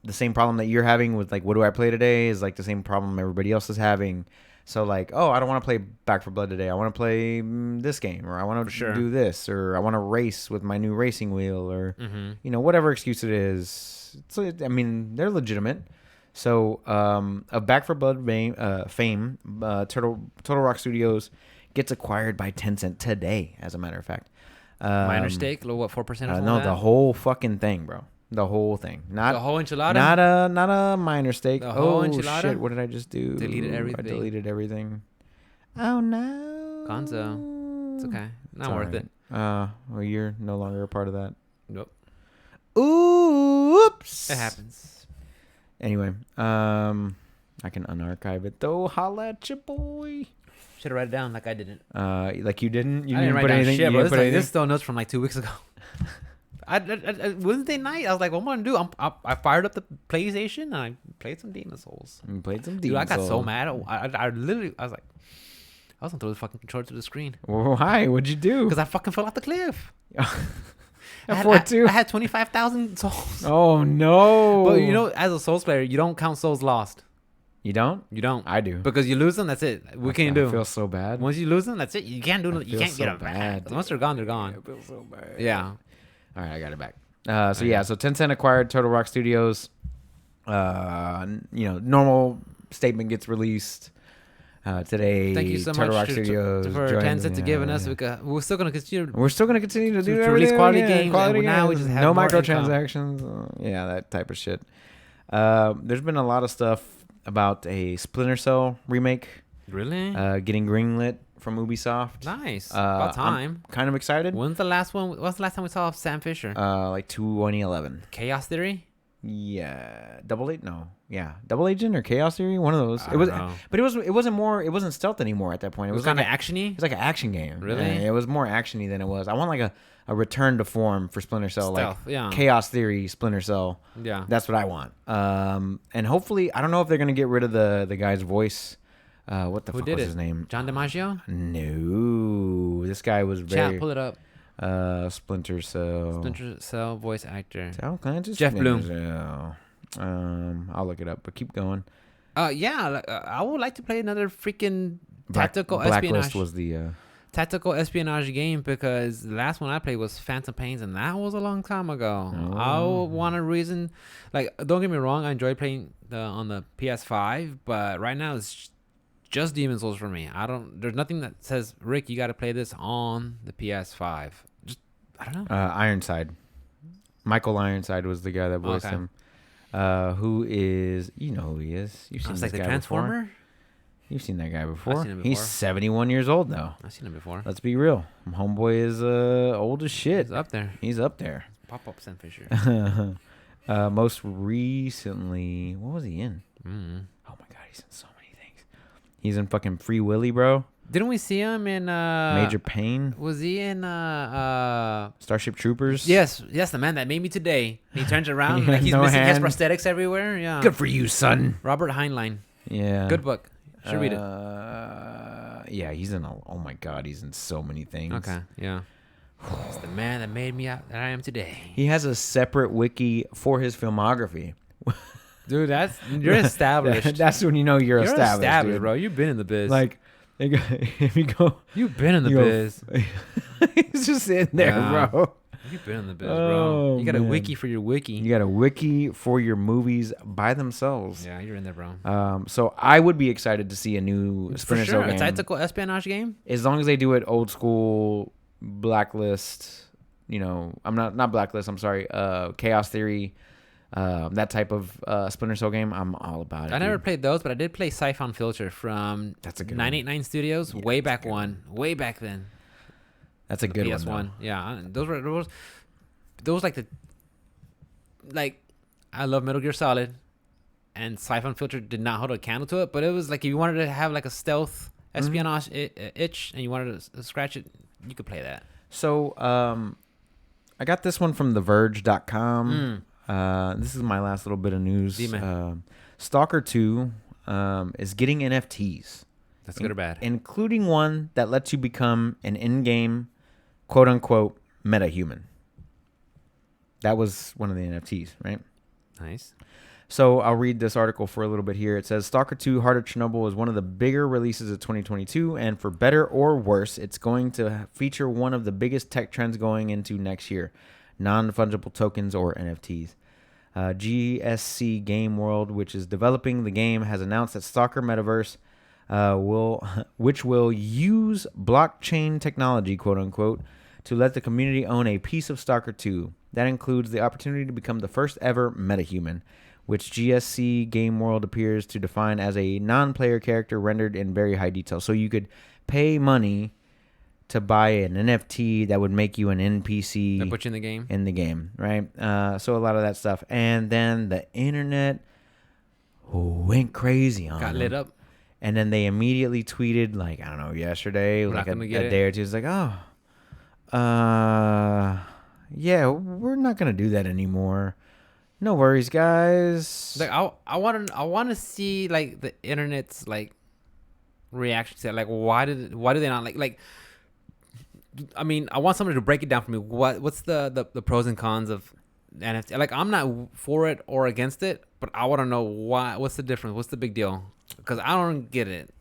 the same problem that you're having with like, what do I play today, is like the same problem everybody else is having. So like, oh, I don't want to play Back 4 Blood today. I want to play this game, or I want to do this, or I want to race with my new racing wheel, or whatever excuse it is. So I mean, they're legitimate. So of Back 4 Blood fame, Turtle Rock Studios gets acquired by Tencent today, as a matter of fact. Minor stake, 4%? No, the whole fucking thing, bro. The whole thing, not the whole enchilada. Not a minor stake. The whole enchilada? Shit! What did I just do? Deleted everything. I deleted everything. Oh no, Gonzo. It's okay. Not worth it. Well, you're no longer a part of that. Nope. Oops. It happens. Anyway, I can unarchive it though. Holla at your boy. Should have write it down like I didn't. Like you didn't. You I didn't write put down anything. Shit, bro. This is still notes from like 2 weeks ago. Wednesday night, I was like, what am I gonna do? I fired up the PlayStation and I played some Demon Souls. You played some Demon Dude, I got Souls. so mad. I literally, I was like, I was gonna throw the fucking controller to the screen. Why? What'd you do? Because I fucking fell off the cliff. I had 25,000 souls. Oh no! But as a Souls player, you don't count souls lost. You don't? You don't. I do. Because you lose them, that's it. What can you do? I feel so bad. Once you lose them, that's it. You can't do. You can't get them bad. back. Once they're gone, they're gone. I feel so bad. Yeah. All right, I got it back. So Tencent acquired Turtle Rock Studios. Normal statement gets released today. Thank you so Turtle much Rock Studios for Tencent to giving us. We're still gonna continue. We're still gonna continue to do release quality games. Quality games. Now we just have no more microtransactions. That type of shit. There's been a lot of stuff about a Splinter Cell remake. Really? Getting greenlit from Ubisoft. Nice. About time. I'm kind of excited. When's the last one? What's the last time we saw Sam Fisher? Like 2011. Chaos Theory? Yeah. Double Agent or Chaos Theory? One of those. I don't know. But it wasn't stealth anymore at that point. It was kind of like actiony? It was like an action game. Really? It was more actiony than it was. I want like a return to form for Splinter Cell. Stealth, like Chaos Theory, Splinter Cell. Yeah. That's what I want. And hopefully, I don't know if they're going to get rid of the guy's voice. What the fuck was his name? John DiMaggio? No. This guy was very... Chat, pull it up. Splinter Cell. Splinter Cell voice actor. All kinds of Jeff Bloom. I'll look it up, but keep going. I would like to play another freaking tactical espionage. Blacklist was the... tactical espionage game because the last one I played was Phantom Pains, and that was a long time ago. I want a reason. Like, don't get me wrong, I enjoy playing on the PS5, but right now it's just Demon's Souls for me. There's nothing that says, Rick, you got to play this on the PS5. Just, I don't know. Ironside. Michael Ironside was the guy that voiced him. Who is, you know who he is. You've seen It's this like the guy Transformer? before. You've seen that guy before. seen him He's before. 71 years old now. I've seen him before. Let's be real. Homeboy is old as shit. He's up there. He's up there. Pop-up Sam Fisher. Most recently, what was he in? Mm. Oh my god, he's in so many things. He's in fucking Free Willy, bro. Didn't we see him in Major Pain. Was he in Starship Troopers. Yes, the man that made me today. He turns around He like had he's no missing his hand. prosthetics everywhere. Yeah. Good for you, son. Robert Heinlein. Yeah. Good book. Should read it. Yeah, he's in. Oh my god, he's in so many things. Okay. Yeah. It's the man that made me out that I am today. He has a separate wiki for his filmography. Dude, you're established. That's when you know you're You're established, dude. bro. You've been in the biz. Like, if you go, you've been in the you go- biz. he's just sitting there, Yeah. bro. You've been in the biz, Oh, bro. You got a man. wiki for your wiki. You got a wiki for your movies by themselves. Yeah, you're in there, bro. So I would be excited to see a new For Splinter sure. Cell A game. tactical espionage game. As long as they do it old school, Blacklist. You know, I'm not Blacklist. I'm sorry. Chaos Theory. That type of Splinter Cell game. I'm all about it. I never dude. played those, but I did play Siphon Filter from That's a good 989 Studios. Yeah, way that's a back good one. Way back then. That's a good PS1. one. Yeah, those like I love Metal Gear Solid, and Siphon Filter did not hold a candle to it, but it was like if you wanted to have like a stealth espionage itch and you wanted to scratch it, you could play that. So I got this one from TheVerge.com. This is my last little bit of news. D-man. Stalker 2 is getting NFTs. That's good or bad? Including one that lets you become an in-game, quote-unquote, metahuman. That was one of the NFTs, right? Nice. So I'll read this article for a little bit here. It says Stalker 2 Heart of Chernobyl is one of the bigger releases of 2022, and for better or worse, it's going to feature one of the biggest tech trends going into next year, non-fungible tokens or NFTs. GSC Game World, which is developing the game, has announced that Stalker Metaverse which will use blockchain technology, quote unquote, to let the community own a piece of Stalker 2. That includes the opportunity to become the first ever metahuman, which GSC Game World appears to define as a non-player character rendered in very high detail. So you could pay money to buy an NFT that would make you an NPC They put you in the game. in the game, right? So a lot of that stuff. And then the internet went crazy on Got them. lit up. And then they immediately tweeted, like, I don't know, yesterday, We're like not a gonna get it. day or two. It's like, yeah, we're not going to do that anymore. No worries, guys. Like I want to see like the internet's like reaction to it. Like why do they not like I mean, I want somebody to break it down for me. What's the pros and cons of NFT? Like I'm not for it or against it, but I want to know what's the difference? What's the big deal? Because I don't get it.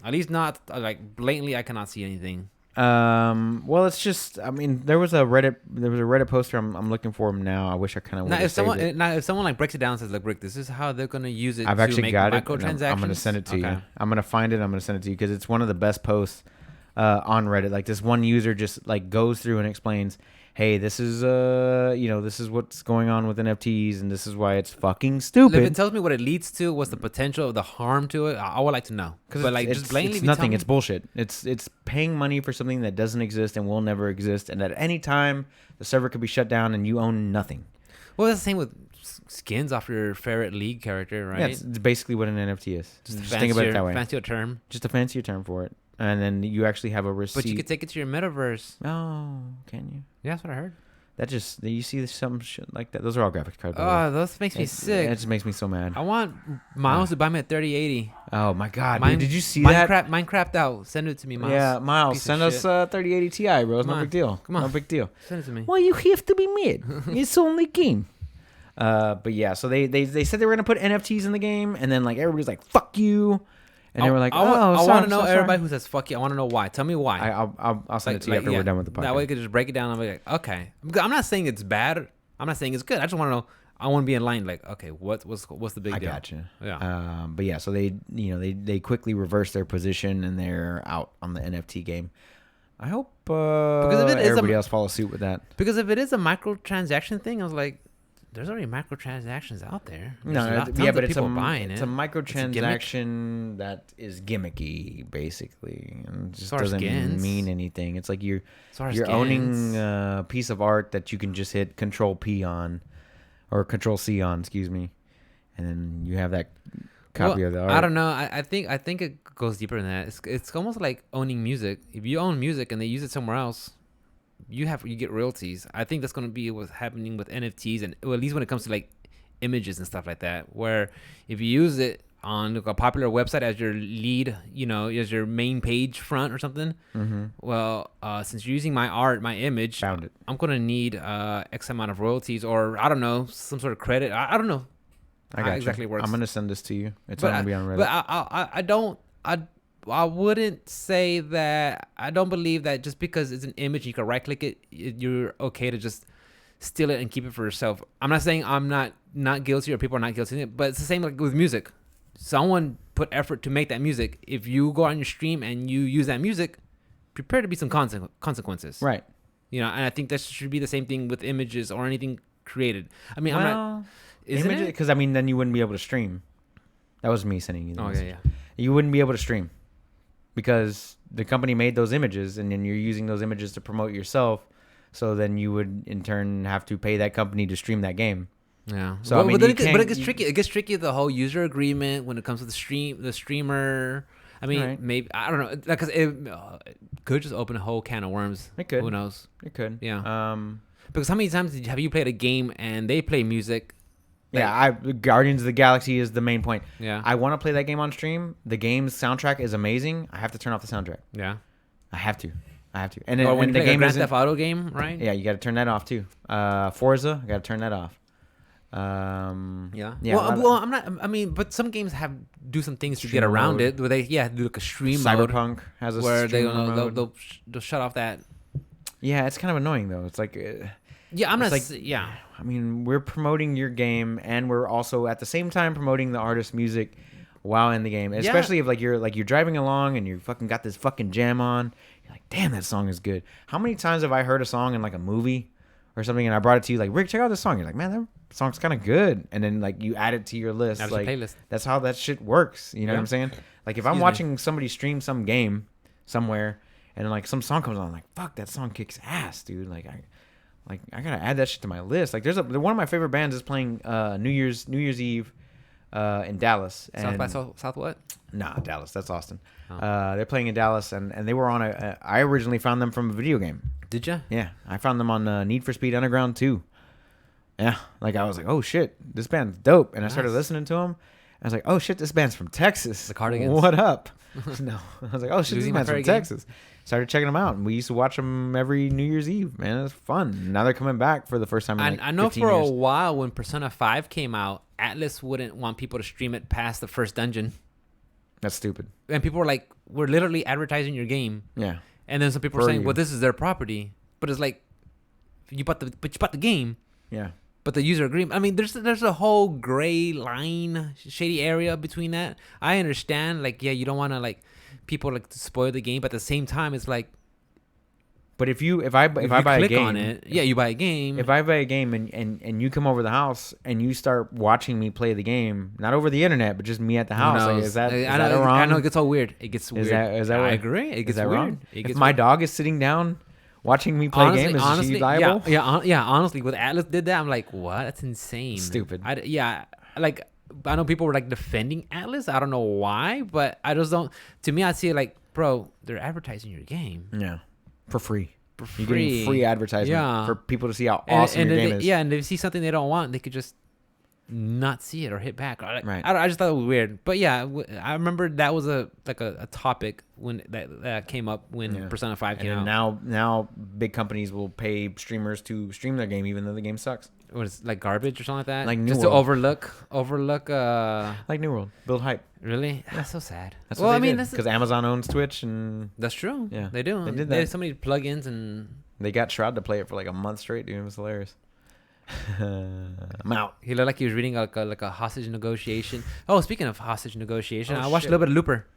At least not like blatantly I cannot see anything. Well, it's just, I mean, there was a Reddit poster. I'm looking for him now. I wish I kind of Now if someone like breaks it down and says, "Look, Rick, this is how they're gonna use it I've to actually make got it. microtransactions." I'm gonna send it to you. Okay. I'm gonna find it. I'm gonna send it to you because it's one of the best posts on Reddit. Like this one user just like goes through and explains, "Hey, this is this is what's going on with NFTs, and this is why it's fucking stupid." If it tells me what it leads to, what's the potential of the harm to it, I would like to know. But like just blatantly, it's nothing. It's bullshit. It's paying money for something that doesn't exist and will never exist, and at any time the server could be shut down and you own nothing. Well, that's the same with skins off your Ferret League character, right? Yeah, it's basically what an NFT is. Just fancier, think about it that way. Fancier term. Just a fancier term for it, and then you actually have a receipt. But you could take it to your metaverse. Oh, can you? Yeah, that's what I heard. That just you see some shit like that. Those are all graphics cards. by the way. Oh, those makes me sick. It just makes me so mad. I want Miles to buy me a 3080. Oh my god, dude, did you see that? Minecraft out. Send it to me, Miles. Yeah, Miles, Piece of send us shit. 3080 Ti, bro. It's Come no on. big deal. Come on. No big deal. Send it to me. Well, you have to be mad. It's only game. But yeah, so they said they were gonna put NFTs in the game, and then like everybody's like, "Fuck you," And they were like, I want to know sorry. everybody who says fuck you. I want to know why. Tell me why. I'll send it to you after we're done with the podcast. That way you could just break it down. I'm like, okay. I'm not saying it's bad. I'm not saying it's good. I just want to know. I want to be in line. Like, okay, what's the big deal? I gotcha. Yeah. But yeah, so they quickly reversed their position and they're out on the NFT game. I hope because if everybody else follows suit with that. Because if it is a microtransaction thing, I was like, there's already microtransactions out there. There's But it's a buying it's a microtransaction that is gimmicky, basically, and just doesn't mean anything. It's like you're owning a piece of art that you can just hit Control P on, or Control C on, excuse me, and then you have that copy of the art. I don't know. I think it goes deeper than that. It's almost like owning music. If you own music and they use it somewhere else, you get royalties. I think that's going to be what's happening with NFTs, and at least when it comes to like images and stuff like that, where if you use it on a popular website as your lead, as your main page front or something, well, since you're using my art, my image, I'm going to need X amount of royalties, or I don't know, some sort of credit. I don't know. I got exactly works. I'm going to send this to you. It's going to be on Reddit. But I wouldn't say that. I don't believe that just because it's an image, you can right click it, you're okay to just steal it and keep it for yourself. I'm not saying I'm not guilty or people are not guilty of it, but it's the same like with music. Someone put effort to make that music. If you go on your stream and you use that music, prepare to be some consequences. Right. And I think that should be the same thing with images or anything created. I mean, well, I'm not. Isn't it? Because I mean, then you wouldn't be able to stream. That was me sending you. Yeah. You wouldn't be able to stream because the company made those images, and then you're using those images to promote yourself. So then you would in turn have to pay that company to stream that game. Yeah. So I mean, but it gets tricky. It gets tricky the whole user agreement when it comes to the streamer. I mean, maybe I don't know, because it could just open a whole can of worms. It could. Who knows? It could. Yeah. Because how many times have you played a game and they play music? Guardians of the Galaxy is the main point. Yeah. I want to play that game on stream. The game's soundtrack is amazing. I have to turn off the soundtrack. Yeah. I have to. And when the you play game a Grand Theft Auto game, right? Yeah, you got to turn that off too. Forza, I got to turn that off. Yeah. Well, I'm not. I mean, but some games do some things to get around it. Where they do like a stream mode. Cyberpunk has a where stream mode. They'll shut off that. Yeah, it's kind of annoying though. It's like. Yeah, I'm not. Like, yeah. I mean, we're promoting your game, and we're also at the same time promoting the artist's music while in the game. Especially if you're driving along and you fucking got this fucking jam on. You're like, damn, that song is good. How many times have I heard a song in like a movie or something, and I brought it to you like, Rick, check out this song. You're like, man, that song's kind of good, and then like you add it to your list. Like playlist. That's how that shit works. You know what I'm saying? Like if I'm watching somebody stream some game somewhere, and like some song comes on, I'm like, fuck, that song kicks ass, dude. I gotta add that shit to my list. Like, one of my favorite bands is playing New Year's Eve in Dallas. And South by South what? Nah, Dallas. That's Austin. Oh. They're playing in Dallas, and they were on I originally found them from a video game. Did you? Yeah, I found them on Need for Speed Underground 2. Yeah, like I was like, oh shit, this band's dope, and I started listening to them. I was like, oh shit, this band's from Texas. The Cardigans. What up? No, I was like, oh shit, this band's from Texas. Started checking them out, and we used to watch them every New Year's Eve. Man, it was fun. Now they're coming back for the first time in like I know 15 for years. a while when Persona 5 came out, Atlas wouldn't want people to stream it past the first dungeon. That's stupid. And people were like, we're literally advertising your game. Yeah. And then some people were saying, well, this is their property. But it's like, you bought the game. Yeah. But the user agreement, I mean, there's a whole gray line, shady area between that. I understand, like, yeah, you don't want to like people like to spoil the game, but at the same time, it's like. But if I buy a game on it, you buy a game. If I buy a game and you come over the house and you start watching me play the game, not over the internet, but just me at the house, like, is that wrong? I know it gets all weird. It gets weird. Is that I agree. It gets weird. Wrong? If my dog is sitting down watching me play a game, is she liable? Yeah. Honestly, with Atlas did that, I'm like, what? That's insane. Stupid. Like I know people were like defending Atlas. I don't know why, but I just don't. To me, I see it like, bro, they're advertising your game. Yeah, for free. You're getting free advertisement for people to see how awesome your game is. Yeah, and if they see something they don't want, they could just not see it or hit back. Right. I just thought it was weird. But yeah, I remember that was a topic when that came up when Persona 5 came out. And now big companies will pay streamers to stream their game even though the game sucks. what is like garbage or something like that? Like New just World. to overlook. Like New World, build hype. Really? That's so sad. That's well, what I they mean, did. Because Amazon owns Twitch, and that's true. Yeah. they do. They did They that. have so many plugins and they got Shroud to play it for like a month straight, dude. It was hilarious. I'm out. he looked like he was reading like a hostage negotiation. Oh, speaking of hostage negotiation, Oh, I watched shit. a little bit of Looper.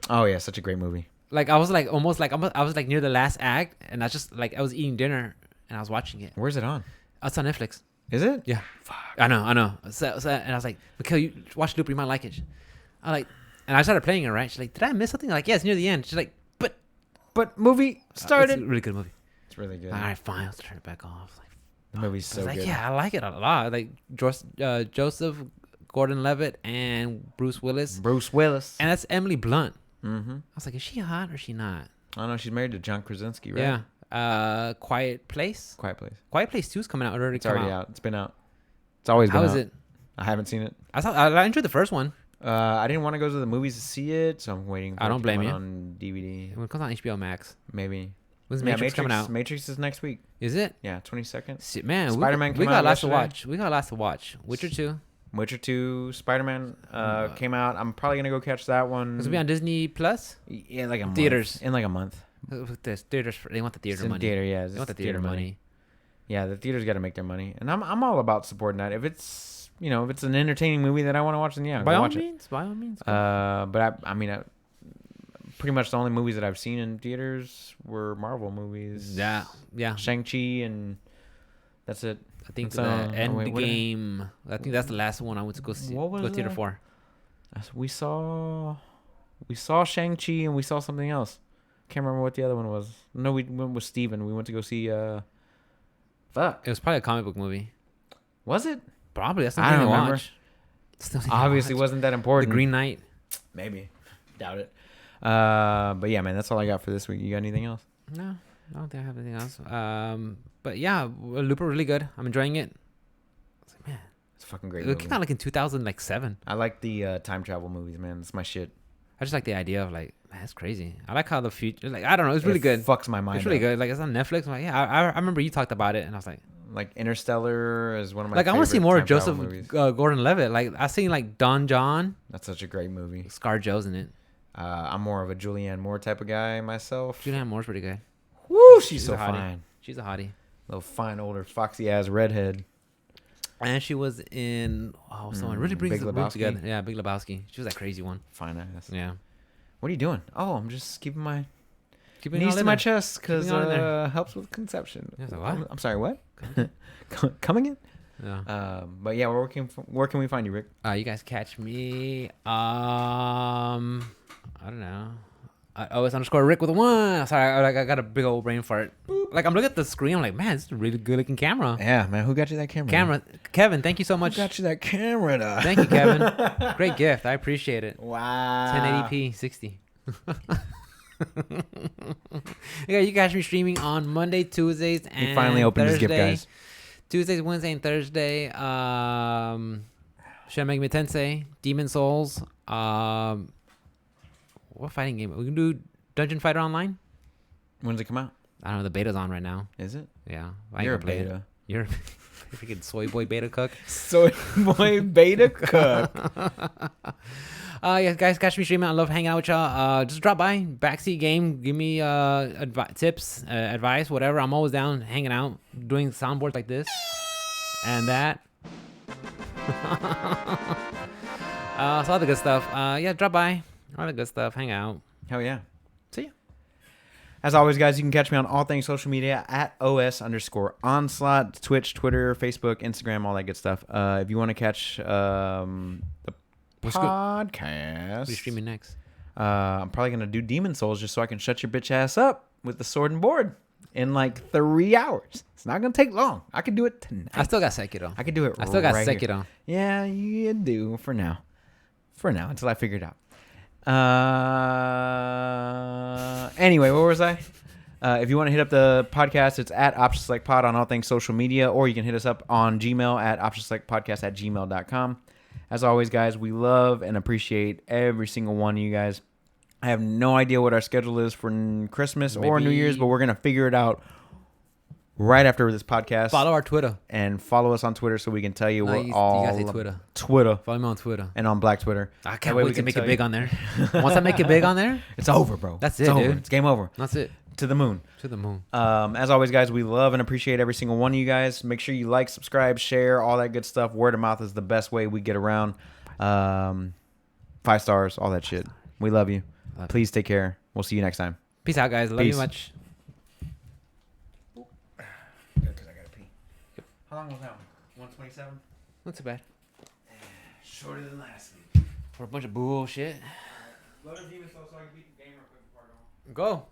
Oh yeah, such a great movie. Like I was like almost like I was like near the last act, and I just like I was eating dinner and I was watching it. Where's it on? It's on Netflix. Is it? Yeah. Fuck. I know. So, and I was like, Mikhail, you watch Looper, you might like it. I like, and I started playing it. Right? She's like, did I miss something? I'm like, yeah, it's near the end. She's like, But movie it's started. a really good movie. It's really good. All right, fine. Let's turn it back off. Like, The movie's I so was like, good. yeah, I like it a lot. Like Joseph Gordon-Levitt and Bruce Willis, Bruce Willis. and that's Emily Blunt. Mm-hmm. I was like, is she hot or is she not? I know she's married to John Krasinski, right? Yeah. Quiet Place. Quiet Place. Quiet Place 2 is coming out. It's already out. It's been out. It's always been How out. is it? I haven't seen it. I enjoyed the first one. I didn't want to go to the movies to see it, so I'm waiting. For I it don't to blame come you. out on DVD, When it comes on HBO Max. maybe. When's Yeah, Matrix coming out? Matrix is next week. Is it? Yeah, 22nd. Man, Spider-Man we came got out lots to yesterday. watch. We got lots to watch. Witcher 2. Witcher 2, Spider-Man came out. I'm probably gonna go catch that one. It's gonna be on Disney Plus. Yeah, like a month. Theaters. In like a month. There's theaters. They want the It's theater in money. theater, yeah. They want the theater money. Yeah, the theaters got to make their money, and I'm all about supporting that. If it's if it's an entertaining movie that I want to watch, then yeah, By go all watch means. By all means. it. But I mean, pretty much the only movies that I've seen in theaters were Marvel movies. Yeah. Shang-Chi, and that's it. I think That's, the end wait, what- game. I think that's the last one I went to go see. What was Go theater that? for. We saw Shang-Chi, and we saw something else. Can't remember what the other one was. No, we went with Steven. We went to go see. Fuck. It was probably a comic book movie. Was it? Probably. That's I something to don't remember. watch. It's nothing to Obviously, watch. wasn't that The important. Green Knight. Maybe. Doubt it. But yeah, man, that's all I got for this week. You got anything else? No, I don't think I have anything else. But yeah, Looper really good. I'm enjoying it. I was like, man, It's a fucking great it movie. came out like in 2007. I like the time travel movies, man. It's my shit. I just like the idea of like, man, that's crazy. I like how the future, like, I don't know, it's really It good. Fucks my mind. It's really up. good. Like, it's on Netflix. I'm like, yeah, I remember you talked about it, and I was like, Like Interstellar is one of my. I want to see favorite more of time travel Joseph movies. Gordon-Levitt. Like, I seen like Don John, That's such a great movie. ScarJo's in it. I'm more of a Julianne Moore type of guy myself. Julianne Moore's pretty good. Woo, she's She's so a hottie. fine. She's a hottie. Little fine older foxy ass redhead. And she was in someone really brings Big the group Lebowski? together. Yeah, Big Lebowski. She was that crazy one. Fine ass. Yeah. What are you doing? Oh, I'm just keeping my Keeping it knees all to in my there. chest because Keeping it all in there. helps with conception. Yeah, so what? I'm sorry, what? Coming in? Yeah. But yeah, where can we find you, Rick? You guys catch me. I don't know. OS_Rick with a 1. Sorry, I got a big old brain fart. Like, I'm looking at the screen. I'm like, man, this is a really good looking camera. Yeah, man. Who got you that camera? Kevin, thank you so much. Who got you that camera? Thank you, Kevin. Great gift. I appreciate it. Wow. 1080p 60. Yeah, you catch me streaming on Monday, Tuesdays, and He finally opened his gift, Thursday. guys. Tuesdays, Wednesday, and Thursday. Shin Megami Tensei, Demon Souls. What fighting game? We can do Dungeon Fighter Online. When's it come out? I don't know. The beta's on right now. Is it? Yeah, I ain't You're a gonna play it. beta. You're a freaking soy boy beta cook. Soy boy beta cook. Yeah, guys, catch me streaming. I love hanging out with y'all. Just drop by, backseat game, give me tips, advice, whatever. I'm always down, hanging out, doing soundboards like this and that. So all the good stuff. Yeah, drop by, all the good stuff, hang out. Hell yeah. See ya. As always, guys, you can catch me on all things social media at OS_Onslaught, Twitch, Twitter, Facebook, Instagram, all that good stuff. If you want to catch the What's good? podcast, What are you streaming next? I'm probably going to do Demon Souls just so I can shut your bitch ass up with the sword and board in like 3 hours. It's not going to take long. I can do it tonight. I still got Sekiro. I can do it I still got right here. Sekiro. Yeah, you do for now. For now, until I figure it out. Anyway, where was I? If you want to hit up the podcast, it's at OptionsSelectPod on all things social media, or you can hit us up on Gmail at OptionsSelectPodcast@gmail.com. As always, guys, we love and appreciate every single one of you guys. I have no idea what our schedule is for Christmas or New Maybe- Year's, but we're going to figure it out right after this podcast. Follow our Twitter. And follow us on Twitter so we can tell you No, we're you all gotta say Twitter. Twitter Follow me on Twitter. and on Black Twitter. I That can't way wait we to can make tell it big you. on there. Once I make it big on there, It's over, bro. That's It's it, over. dude. It's game over. that's it. To the moon. To the moon. As always, guys, we love and appreciate every single one of you guys. Make sure you like, subscribe, share, all that good stuff. Word of mouth is the best way we get around. 5 stars, all that shit. We love you. Love Please take care. We'll see you next time. Peace out, guys. Love Peace. you much. Because I gotta pee. How long was that one? 127? Not too bad. Shorter than last week. For a bunch of bullshit. Load a demon soul so I can beat the game real quick before I go. Go.